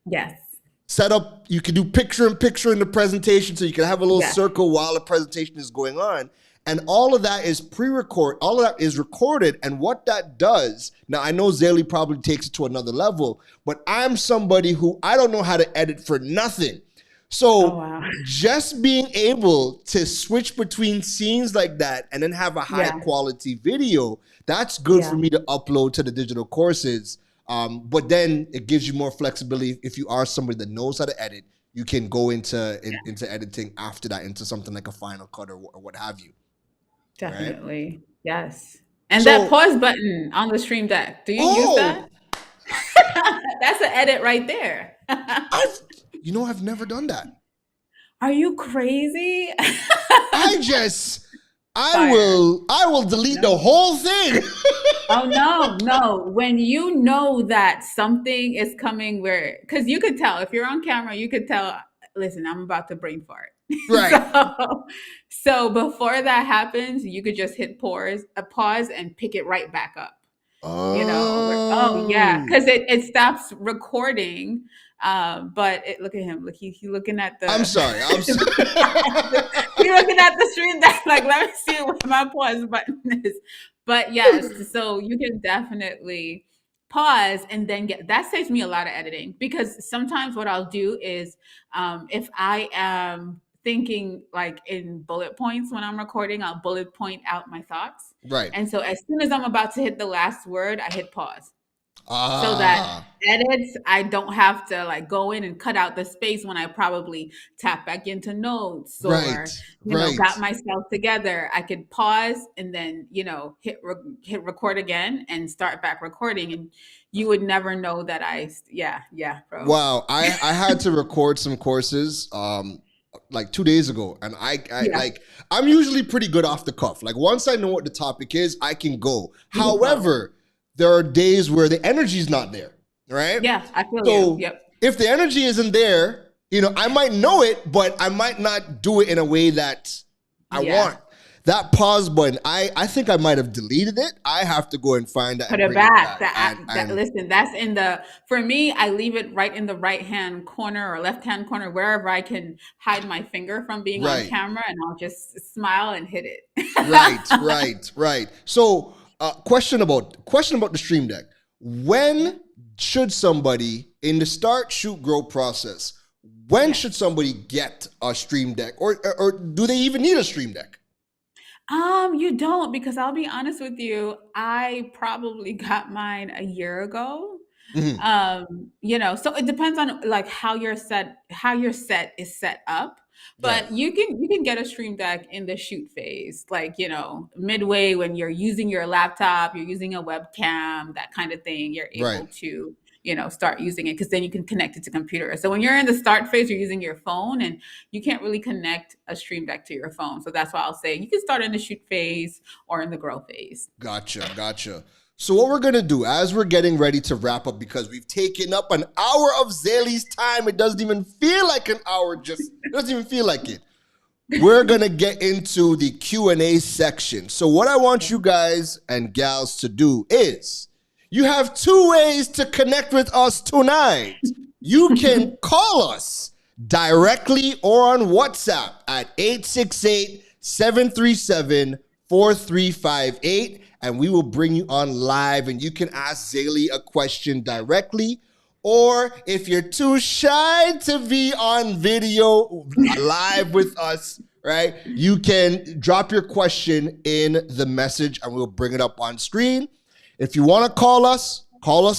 Yes. Set up, you can do picture in picture in the presentation so you can have a little Yes. circle while the presentation is going on. And all of that is pre-record, all of that is recorded. And what that does, now I know Zaylee probably takes it to another level, but I'm somebody who I don't know how to edit for nothing. So Oh wow. just being able to switch between scenes like that and then have a high Yeah. quality video, that's good Yeah. for me to upload to the digital courses. But then it gives you more flexibility. If you are somebody that knows how to edit, you can go into editing after that into something like a Final Cut or what have you. Right? Definitely. Yes. And So, that pause button on the Stream Deck. Do you use that? That's an edit right there. I've never done that. Are you crazy? I Fire. will delete the whole thing. Oh no. When you know that something is coming because you could tell if you're on camera, you could tell, listen, I'm about to brain fart. Right. So before that happens, you could just hit pause and pick it right back up. Oh yeah, because it stops recording. But look at him. Look, he's looking at the. I'm sorry. He's looking at the screen. Like, let me see where my pause button is. But yes, so you can definitely pause and then that saves me a lot of editing, because sometimes what I'll do is if I am thinking like in bullet points when I'm recording, I'll bullet point out my thoughts. Right. And so as soon as I'm about to hit the last word, I hit pause. So that edits, I don't have to like go in and cut out the space when I probably tap back into notes or got myself together. I could pause and then hit record again and start back recording, and you would never know that bro. Wow, I had to record some courses like 2 days ago, and I'm usually pretty good off the cuff. Like once I know what the topic is, I can go. However, there are days where the energy is not there, right? Yeah, I feel you. Yep. If the energy isn't there, I might know it, but I might not do it in a way that I want. That pause button, I think I might have deleted it. I have to go and find that. Put it back. Listen, that's for me, I leave it right in the right-hand corner or left-hand corner, wherever I can hide my finger from being on camera, and I'll just smile and hit it. Right. So, question about the Stream Deck. When should somebody in the start, shoot, grow process, should somebody get a Stream Deck, or do they even need a Stream Deck? You don't, because I'll be honest with you, I probably got mine a year ago. Mm-hmm. So it depends on like how your set is set up. But you can get a Stream Deck in the shoot phase, like, midway when you're using your laptop, you're using a webcam, that kind of thing. You're able to, start using it, because then you can connect it to computer. So when you're in the start phase, you're using your phone, and you can't really connect a Stream Deck to your phone. So that's why I'll say you can start in the shoot phase or in the grow phase. Gotcha. So what we're going to do as we're getting ready to wrap up, because we've taken up an hour of Zaylee's time. It doesn't even feel like an hour. It doesn't even feel like it. We're going to get into the Q&A section. So what I want you guys and gals to do is, you have 2 ways to connect with us tonight. You can call us directly or on WhatsApp at 868-737-4358. And we will bring you on live, and you can ask Zaylee a question directly. Or if you're too shy to be on video live with us, right, you can drop your question in the message and we'll bring it up on screen. If you want to call us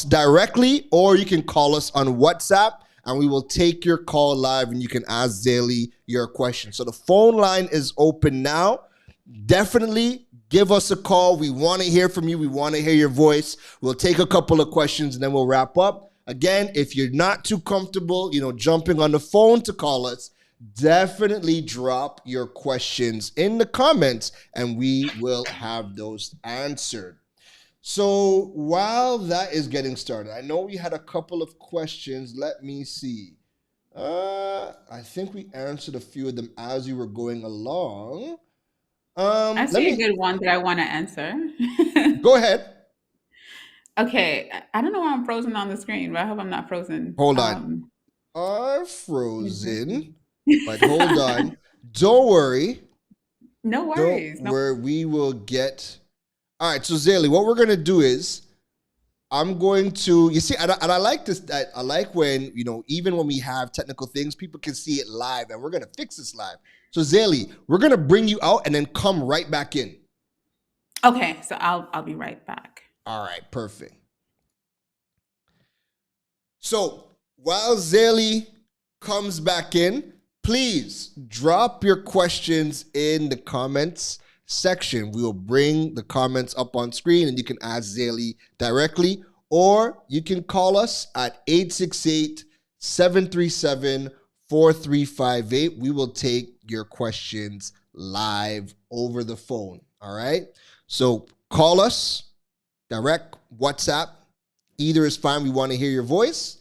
directly, or you can call us on WhatsApp and we will take your call live and you can ask Zaylee your question. So the phone line is open now. Definitely give us a call. We want to hear from you. We want to hear your voice. We'll take a couple of questions and then we'll wrap up. Again, if you're not too comfortable, jumping on the phone to call us, definitely drop your questions in the comments and we will have those answered. So while that is getting started, I know we had a couple of questions. Let me see. I think we answered a few of them as we were going along. I Let see a me good one that I want to answer. go ahead. Okay, I don't know why I'm frozen on the screen, but I hope I'm not frozen. Hold on. Are Mhm. frozen, but hold on. Don't worry. No Don't worries. No. worry. We will get. All right. So Zaylee, what we're gonna do is I'm going to, you see, and I like this. I like when, even when we have technical things, people can see it live and we're going to fix this live. So Zaylee, we're going to bring you out and then come right back in. Okay, so I'll be right back. All right, perfect. So while Zaylee comes back in, please drop your questions in the comments section. We will bring the comments up on screen and you can ask Zaylee directly, or you can call us at 868-737-4358. We will take your questions live over the phone. All right. So call us, direct, WhatsApp. Either is fine. We want to hear your voice.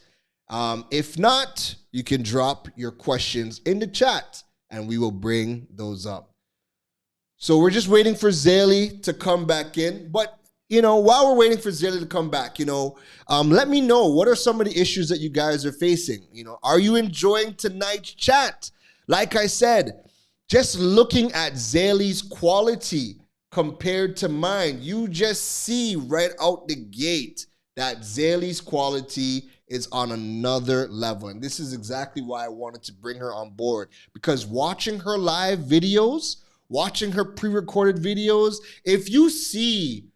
If not, you can drop your questions in the chat and we will bring those up. So we're just waiting for Zaylee to come back in. But, while we're waiting for Zaylee to come back, let me know, what are some of the issues that you guys are facing? Are you enjoying tonight's chat? Like I said, just looking at Zaylee's quality compared to mine, you just see right out the gate that Zaylee's quality is on another level. And this is exactly why I wanted to bring her on board, because watching her live videos, watching her pre-recorded videos, if you see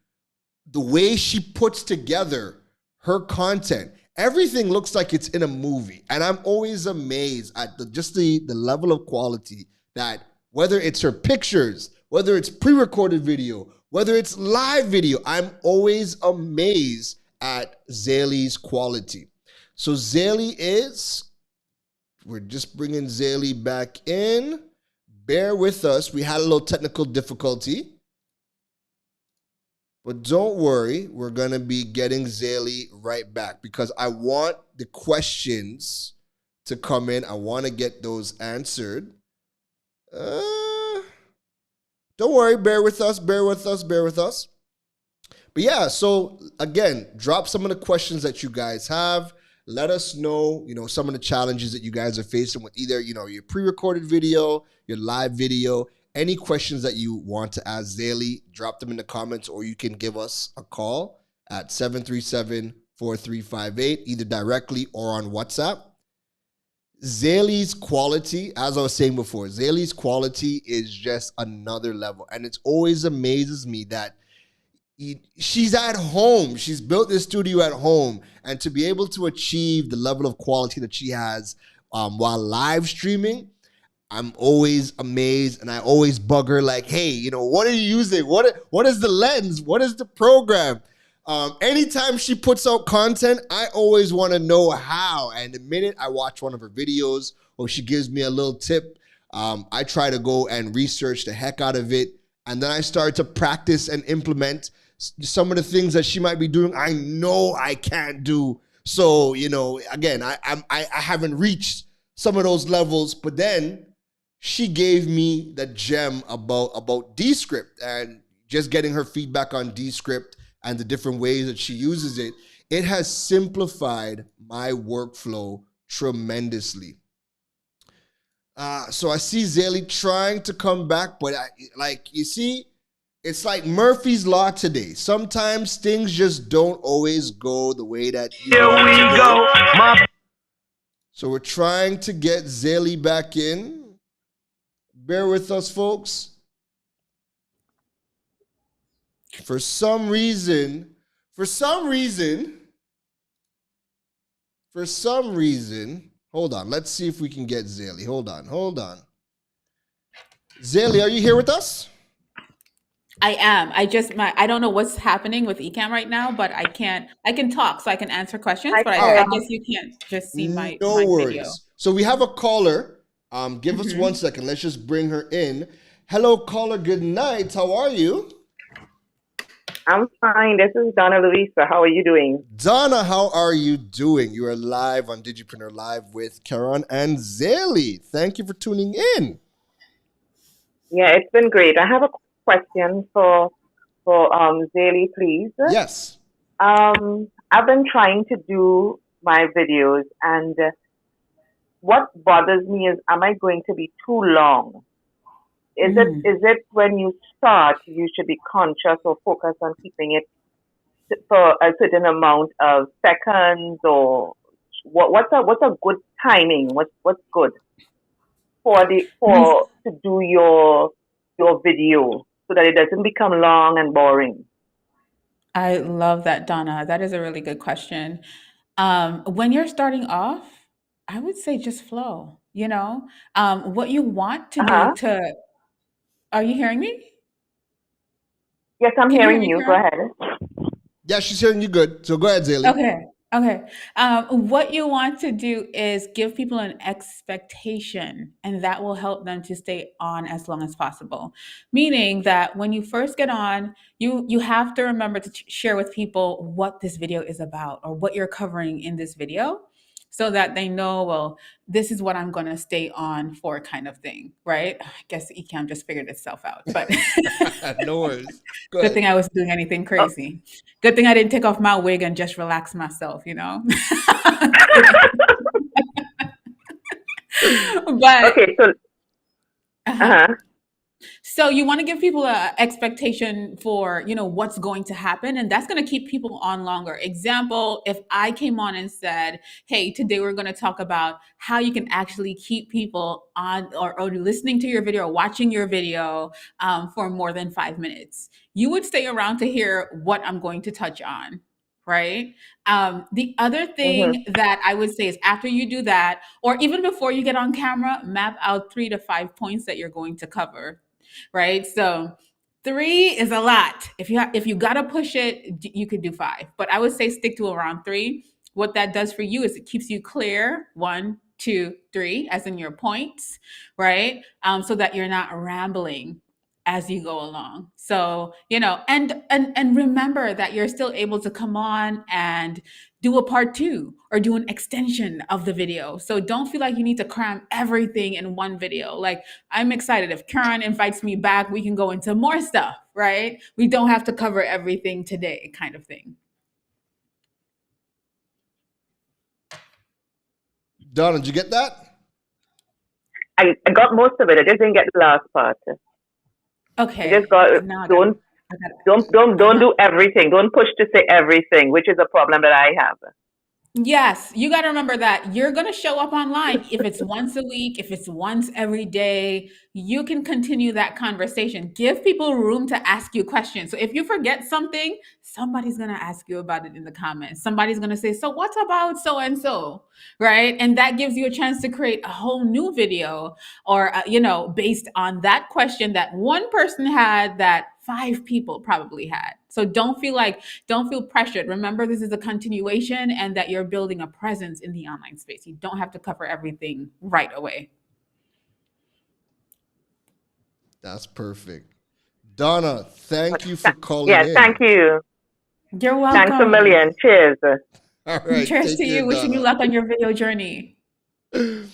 the way she puts together her content, everything looks like it's in a movie. And I'm always amazed at the level of quality that, whether it's her pictures, whether it's pre-recorded video, whether it's live video, I'm always amazed at Zaylee's quality. So we're just bringing Zaylee back in. Bear with us. We had a little technical difficulty. But don't worry, we're going to be getting Zaylee right back because I want the questions to come in. I want to get those answered. Don't worry, bear with us. But yeah, so again, drop some of the questions that you guys have. Let us know, some of the challenges that you guys are facing with either, your pre-recorded video, your live video. Any questions that you want to ask Zaylee, drop them in the comments, or you can give us a call at 737-4358, either directly or on WhatsApp. Zaylee's quality, as I was saying before, Zaylee's quality is just another level. And it always amazes me that she's at home. She's built this studio at home. And to be able to achieve the level of quality that she has while live streaming, I'm always amazed, and I always bug her like, hey, what are you using? What is the lens? What is the program? Anytime she puts out content, I always want to know how. And the minute I watch one of her videos or she gives me a little tip, I try to go and research the heck out of it. And then I start to practice and implement some of the things that she might be doing I know I can't do. So, again, I haven't reached some of those levels, but then she gave me the gem about Descript, and just getting her feedback on Descript and the different ways that she uses it. It has simplified my workflow tremendously. So I see Zaylee trying to come back, but you see, it's like Murphy's Law today. Sometimes things just don't always go the way that you want to go. So we're trying to get Zaylee back in. Bear with us, folks. For some reason, Hold on. Let's see if we can get Zaylee. Hold on. Hold on. Zaylee, are you here with us? I am. I don't know what's happening with Ecamm right now, but I can talk so I can answer questions, I but All I right. can. guess you can't just see No my video. worries. So we have a caller. Give us Hmm. 1 second. Let's just bring her in. Hello, caller. Good night. How are you? I'm fine. This is Donna Luisa. How are you doing? Donna, how are you doing? You are live on Digipreneur Live with Karan and Zaylee. Thank you for tuning in. Yeah, it's been great. I have a question for Zaylee, please. Yes. I've been trying to do my videos, and what bothers me is, am I going to be too long? Mm. Is it when you start, you should be conscious or focus on keeping it for a certain amount of seconds, or what's a good timing? What's good Mm. for to do your video so that it doesn't become long and boring? I love that, Donna. That is a really good question. When you're starting off, I would say just flow, you know? What you want to Uh do huh. to, are you hearing me? Yes, I'm Can you hear hearing me, you. Go Karen? ahead. Yeah, she's hearing you good. So go ahead, Zaylee. Okay. Okay. What you want to do is give people an expectation, and that will help them to stay on as long as possible. Meaning that when you first get on, you have to remember to share with people what this video is about or what you're covering in this video, so that they know, well, this is what I'm going to stay on for, kind of thing, right? I guess Ecamm just figured itself out, but No worries. Go good ahead. thing I wasn't doing anything Oh, crazy. Good thing I didn't take off my wig and just relax myself, you know? But okay. So, uh uh-huh. huh. So you want to give people a expectation for, what's going to happen, and that's going to keep people on longer. Example, if I came on and said, "Hey, today we're going to talk about how you can actually keep people on or listening to your video or watching your video for more than 5 minutes," you would stay around to hear what I'm going to touch on. Right. The other Mhm. thing that I would say is after you do that, or even before you get on camera, map out 3 to 5 points that you're going to cover, right? So 3 is a lot. If you gotta push it, you could do 5, but I would say stick to around 3. What that does for you is it keeps you clear. 1, 2, 3, as in your points, right? So that you're not rambling as you go along. So, and remember that you're still able to come on and do a part 2 or do an extension of the video. So don't feel like you need to cram everything in one video. Like, I'm excited. If Karen invites me back, we can go into more stuff, right? We don't have to cover everything today, kind of thing. Donna, did you get that? I got most of it. I just didn't get the last part. I just Okay. got Now don't I got it. don't Uh-huh. do everything. Don't push to say everything, which is a problem that I have. Yes, you got to remember that you're going to show up online. If it's once a week, if it's once every day, you can continue that conversation. Give people room to ask you questions. So if you forget something, somebody's going to ask you about it in the comments. Somebody's going to say, "So what about so and so?" Right? And that gives you a chance to create a whole new video or based on that question that one person had that 5 people probably had. So don't feel pressured. Remember, this is a continuation and that you're building a presence in the online space. You don't have to cover everything right away. That's perfect. Donna, thank you for Th- calling Yeah, thank in. you. You're Thanks a welcome. million. Cheers. All right. Cheers Take to care, you. Wishing you Donna. luck on your video journey. And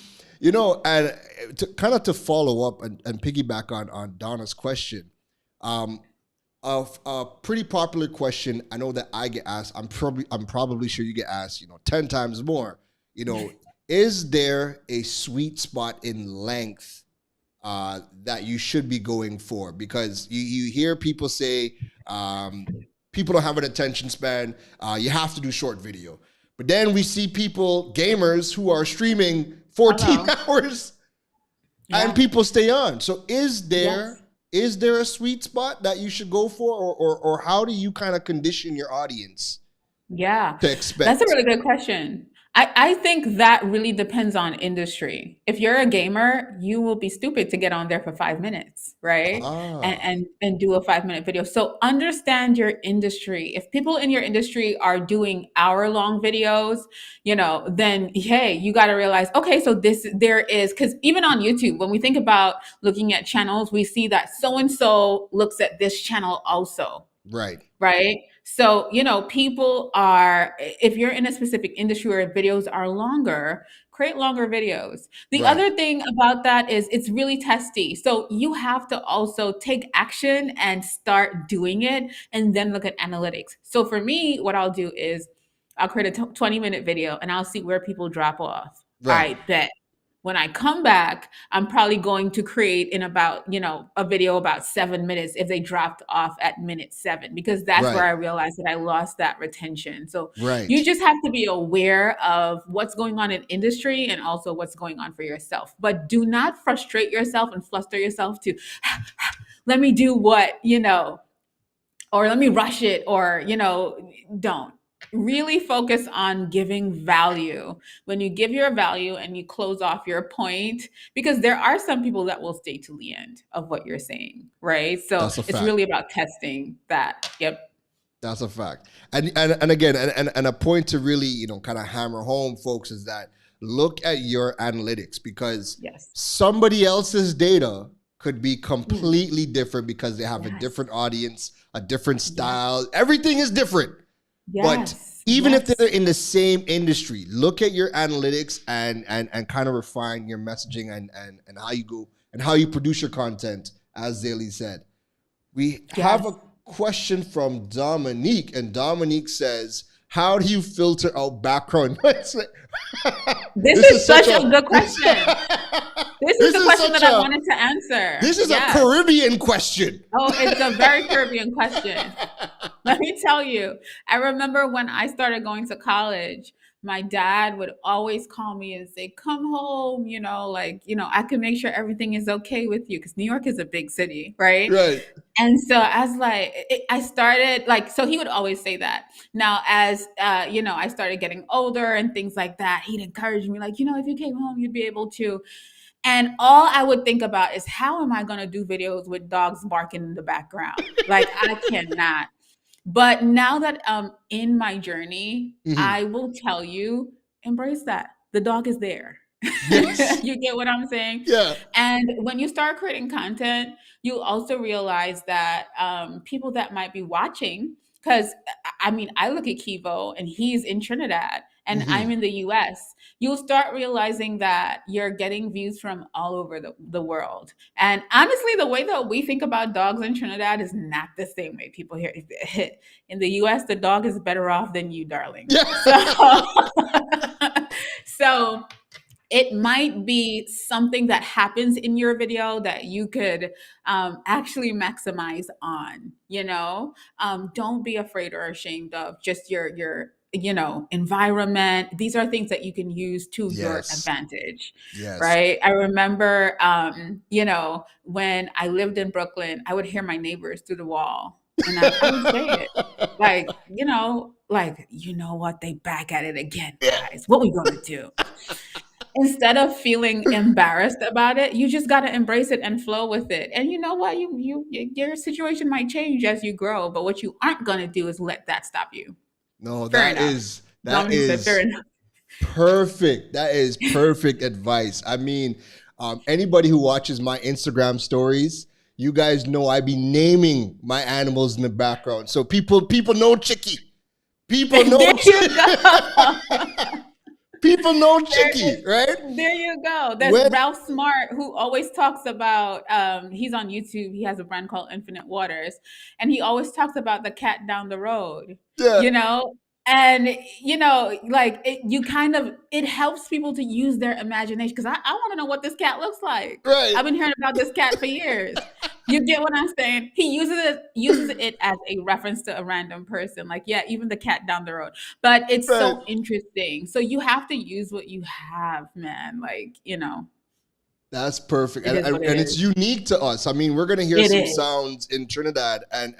to kind of to follow up and piggyback on Donna's question, um, a pretty popular question I know that I get asked. I'm probably sure you get asked, 10 times more. You know, is there a sweet spot in length that you should be going for? Because you hear people say people don't have an attention span. You have to do short video. But then we see people, gamers, who are streaming 14 Hello. hours and Yeah. people stay on. So is Yes. there is there a sweet spot that you should go for, or how do you kind of condition your audience Yeah. to That's a expect? really good question. I think that really depends on industry. If you're a gamer, you will be stupid to get on there for 5 minutes, right? And Ah, and do a 5 minute video. So understand your industry. If people in your industry are doing hour-long videos, then hey, you got to realize, okay, so this there is, because even on YouTube, when we think about looking at channels, we see that so and so looks at this channel also, right, right? So, people are, if you're in a specific industry where videos are longer, create longer videos. The right, other thing about that is it's really testy. So you have to also take action and start doing it and then look at analytics. So for me, what I'll do is I'll create a 20-minute video and I'll see where people drop off. All right. right, bet. When I come back, I'm probably going to create in about, a video about 7 minutes if they dropped off at minute 7, because that's where Right, I realized that I lost that retention. So you right. just have to be aware of what's going on in industry and also what's going on for yourself. But do not frustrate yourself and fluster yourself to let me do what, or let me rush it, or don't. Really focus on giving value. When you give your value and you close off your point, because there are some people that will stay till the end of what you're saying, right? So That's a it's fact. really about testing that. Yep. That's a fact. And again, and a point to really, kind of hammer home, folks, is that look at your analytics, because Yes. somebody else's data could be Mm. completely different because they have a Yes. different audience, a different Yes. style. Everything is different. But Yes. even if they're Yes. in the same industry, look at your analytics and kind of refine your messaging and how you go and how you produce your content, as Zaylee said. We have Yes. a question from Dominique, and Dominique says, "How do you filter out background noise?" This This is is such such a a good question. This is this the is question such that I a wanted to answer. this is a Yes. Caribbean question. Oh, it's a very Caribbean question. Let me tell you, I remember when I started going to college, my dad would always call me and say, "Come home, I can make sure everything is okay with you." Because New York is a big city, right? Right. And so I was like, I started like, so he would always say that. Now, as I started getting older and things like that, he'd encourage me, like, if you came home, you'd be able to. And all I would think about is, how am I going to do videos with dogs barking in the background? Like, I cannot. But now that I'm in my journey, Mhm. I will tell you, embrace that. The dog is there. Yes. You get what I'm saying? Yeah. And when you start creating content, you also realize that people that might be watching, because I mean, I look at Kivo and he's in Trinidad and I'm Mhm. in the US. You'll start realizing that you're getting views from all over the world. And honestly, the way that we think about dogs in Trinidad is not the same way people here. In the US, the dog is better off than you, darling. Yeah. So, so it might be something that happens in your video that you could actually maximize on. Don't be afraid or ashamed of just your environment. These are things that you can use to your Yes. advantage, Yes. right? I remember when I lived in Brooklyn, I would hear my neighbors through the wall, and I would say it like, what, they back at it again, Yeah. guys, what we gonna do? Instead of feeling embarrassed about it, you just got to embrace it and flow with it. And you know what? Your situation might change as you grow, but what you aren't going to do is let that stop you. No, Fair that enough. is that Dominique said, fair is enough. perfect. That is perfect advice. I mean, anybody who watches my Instagram stories, you guys know I be naming my animals in the background, so people know Chicky. People know. There you go. People know There Chicky, right? There you go. There's When Ralph Smart, who always talks about, he's on YouTube. He has a brand called Infinite Waters. And he always talks about the cat down the road, yeah, you know? And, it helps people to use their imagination. Because I want to know what this cat looks like. right, I've been hearing about this cat for years. You get what I'm saying? He uses it as a reference to a random person. Like, yeah, even the cat down the road. But it's right. so interesting. So you have to use what you have, man. That's perfect, It and, is and what it and it's is. unique to us. I mean, we're gonna hear It some is. sounds in Trinidad and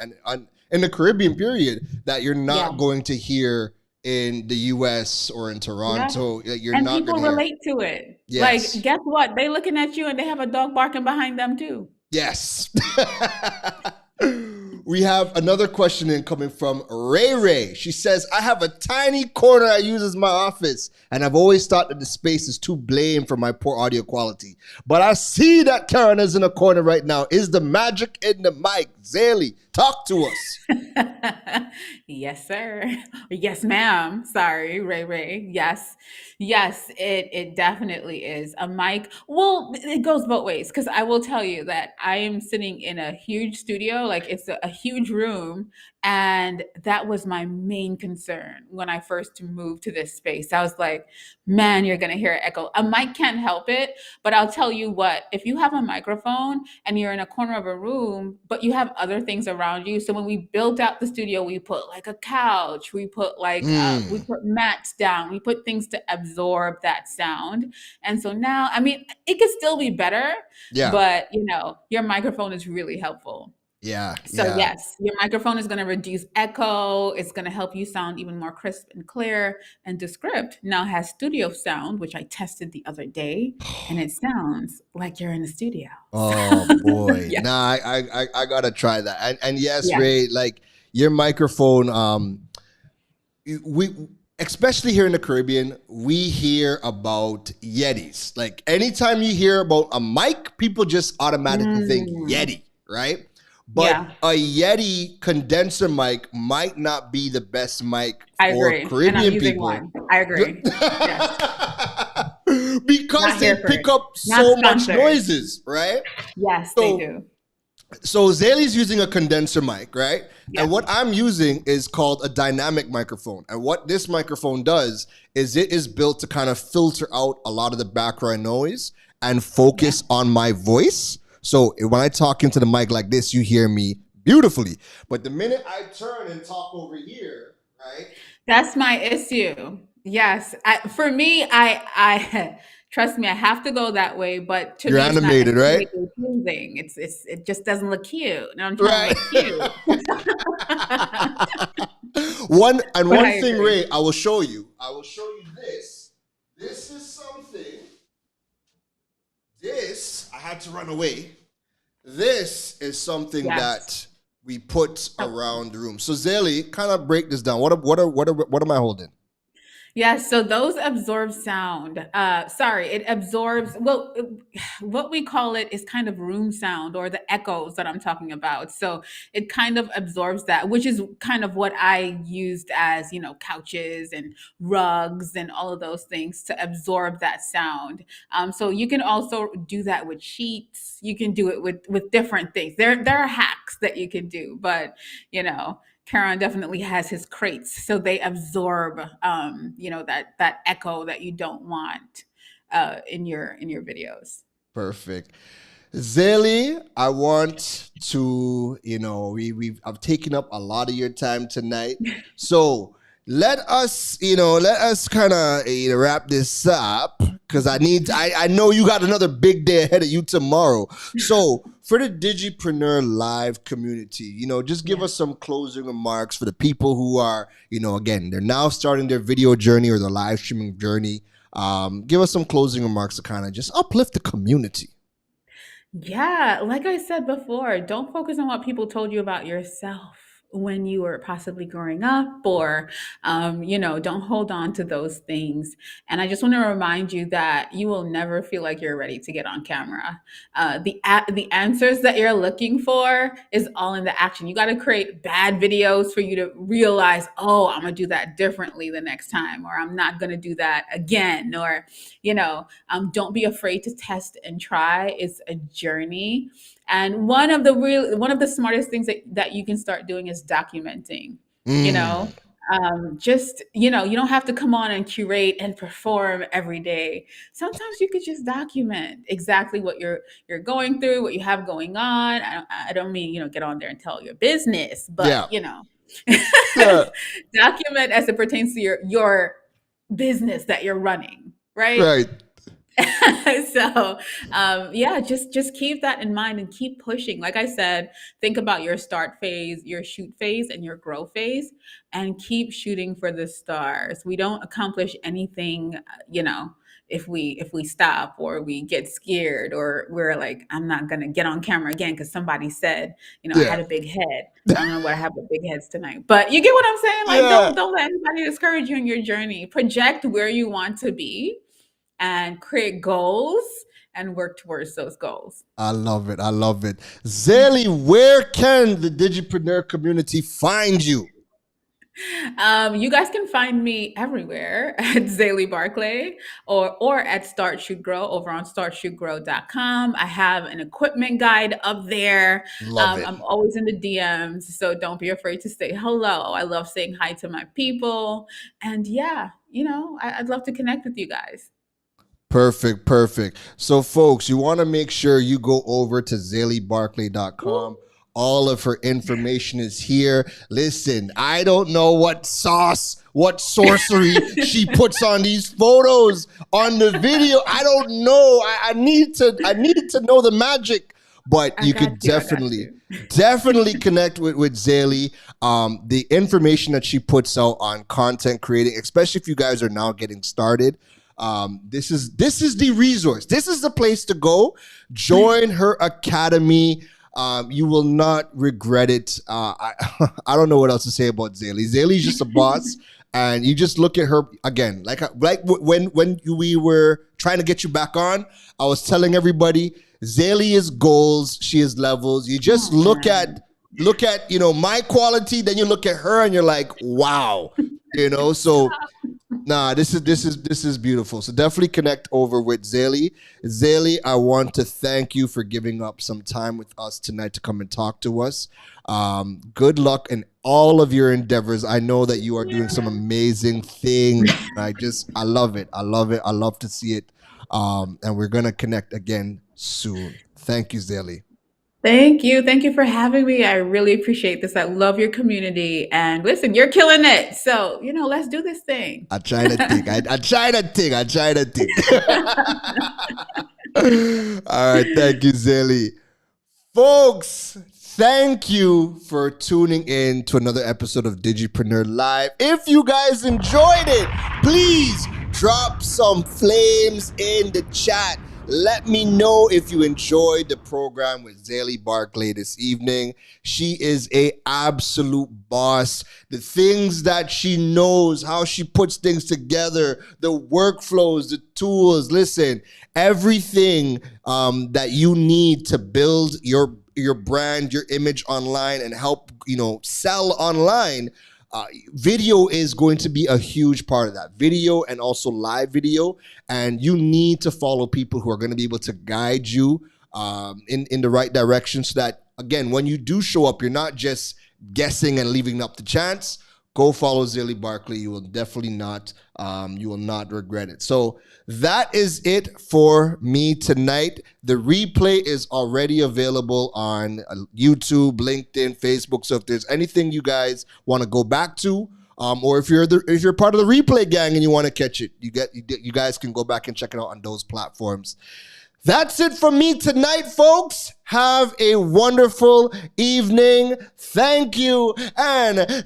in the Caribbean period that you're Yeah. not going to hear in the US or in Yeah. Toronto, you're And not people gonna hear. relate to it. Like, Yes. guess what? They looking at you and they have a dog barking behind them too. Yes. We have another question in coming from Ray Ray. She says, I have a tiny corner I use as my office, and I've always thought that the space is too blamed for my poor audio quality. But I see that Karen is in a corner right now. Is the magic in the mic? Zaylee, talk to us. Yes, sir. Yes, ma'am. Sorry, Ray Ray. Yes. Yes, it definitely is. A mic. Well, it goes both ways because I will tell you that I am sitting in a huge studio, like it's a huge room, and that was my main concern when I first moved to this space. I was like, man, you're gonna hear an echo. A mic can't help it, but I'll tell you what, if you have a microphone and you're in a corner of a room, but you have other things around you. So when we built out the studio, we put like a couch, we put like we Mm, put mats down, we put things to absorb that sound. And so now, I mean, it could still be better, yeah, but your microphone is really helpful. yeah, So yeah. yes, your microphone is going to reduce echo. It's going to help you sound even more crisp and clear. And Descript now has studio sound, which I tested the other day, and it sounds like you're in the studio. Oh boy. Yeah, Nah, I gotta try that. And yes, yeah, Ray, like your microphone, we especially here in the Caribbean, we hear about Yetis. Like anytime you hear about a mic, people just automatically think mm, Yeti, right? But yeah. a Yeti condenser mic might not be the best mic I for agree, and I'm Caribbean using people. one. I agree. Yes, Because not they here for pick it. up Not so much sponsored. noises, right? Yes, they So do. so Zaylee's using a condenser mic, right? Yeah, And what I'm using is called a dynamic microphone. And what this microphone does is it is built to kind of filter out a lot of the background noise and yeah. focus on my voice. So when I talk into the mic like this, you hear me beautifully. But the minute I turn and talk over here, right? That's my issue. Yes. For me, I trust me, I have to go that way, but to You're me, it's not animated, right? aesthetically pleasing. It just doesn't look cute. And I'm trying to Right. look cute. But One I thing, agree. Ray, I will show you. I will show you this. This is something. This I had to run away. This is something Yes. that we put Oh, around the room. So Zaylee, kind of break this down. What am I holding? yeah, so those absorb sound. Sorry, it absorbs, well, what we call it is kind of room sound or the echoes that I'm talking about. So it kind of absorbs that, which is kind of what I used as, couches and rugs and all of those things to absorb that sound. So you can also do that with sheets. You can do it with different things. There are hacks that you can do, but you know, Charon definitely has his crates, so they absorb, that echo that you don't want in your videos. Perfect. Zaylee, I want to, I've taken up a lot of your time tonight. So let us kind of wrap this up because I know you got another big day ahead of you tomorrow. So for the Digipreneur Live community, just give Yeah. us some closing remarks for the people who are, again, they're now starting their video journey or their live streaming journey. Give us some closing remarks to kind of just uplift the community. Yeah, like I said before, don't focus on what people told you about yourself when you were possibly growing up, or, don't hold on to those things. And I just want to remind you that you will never feel like you're ready to get on camera. The answers that you're looking for is all in the action. You got to create bad videos for you to realize, oh, I'm gonna do that differently the next time, or I'm not gonna do that again, or don't be afraid to test and try. It's a journey. And one of the smartest things that you can start doing is documenting. You Mm, know, just you don't have to come on and curate and perform every day. Sometimes you could just document exactly what you're going through, what you have going on. I don't mean get on there and tell your business, but yeah. Yeah. document as it pertains to your business that you're running, right? Right. So yeah, just keep that in mind and keep pushing. Like I said, think about your start phase, your shoot phase, and your grow phase, and keep shooting for the stars. We don't accomplish anything, if we stop or we get scared or we're like, I'm not gonna get on camera again because somebody said, I Yeah. had a big head. I don't know what I have with big heads tonight, but you get what I'm saying. Like, Yeah. don't let anybody discourage you in your journey. Project where you want to be and create goals and work towards those goals. I love it. I love it. Zélie, where can the Digipreneur community find you? You guys can find me everywhere at Zélie Barclay or at Start Shoot Grow over on startshootgrow.com. I have an equipment guide up there. Love it. I'm always in the DMs, so don't be afraid to say hello. I love saying hi to my people. And yeah, I'd love to connect with you guys. Perfect, perfect. So, folks, you want to make sure you go over to ZélieBarclay.com. All of her information is here. Listen, I don't know what sauce, what sorcery she puts on these photos, on the video. I don't know. I needed to know the magic. But you could definitely connect with Zélie. The information that she puts out on content creating, especially if you guys are now getting started. This is the resource. This is the place to go. Join her academy. You will not regret it. I don't know what else to say about Zélie. Zélie's just a boss, and you just look at her again. Like when we were trying to get you back on, I was telling everybody, Zélie is goals, she is levels. You just look at my quality, then you look at her and you're like, wow. So this is beautiful. So definitely connect over with Zélie. Zélie, I want to thank you for giving up some time with us tonight to come and talk to us. Good luck in all of your endeavors. I know that you are doing some amazing things. I love it. I love to see it. And we're gonna connect again soon. Thank you, Zélie. Thank you. Thank you for having me. I really appreciate this. I love your community. And listen, you're killing it. So, let's do this thing. I try to think. I try to think. All right. Thank you, Zélie. Folks, thank you for tuning in to another episode of Digipreneur Live. If you guys enjoyed it, please drop some flames in the chat. Let me know if you enjoyed the program with Zélie Barclay this evening. She is a absolute boss. The things that she knows, how she puts things together, the workflows, the tools. Listen, everything that you need to build your brand, your image online and help, sell online. Video is going to be a huge part of that. Video and also live video. And you need to follow people who are going to be able to guide you in the right direction so that, again, when you do show up, you're not just guessing and leaving up to chance. Go follow Zélie Barclay. You will definitely not regret it. So that is it for me tonight. The replay is already available on YouTube, LinkedIn, Facebook. So if there's anything you guys want to go back to, or if you're part of the replay gang and you want to catch it, you guys can go back and check it out on those platforms. That's it for me tonight, folks. Have a wonderful evening. Thank you, and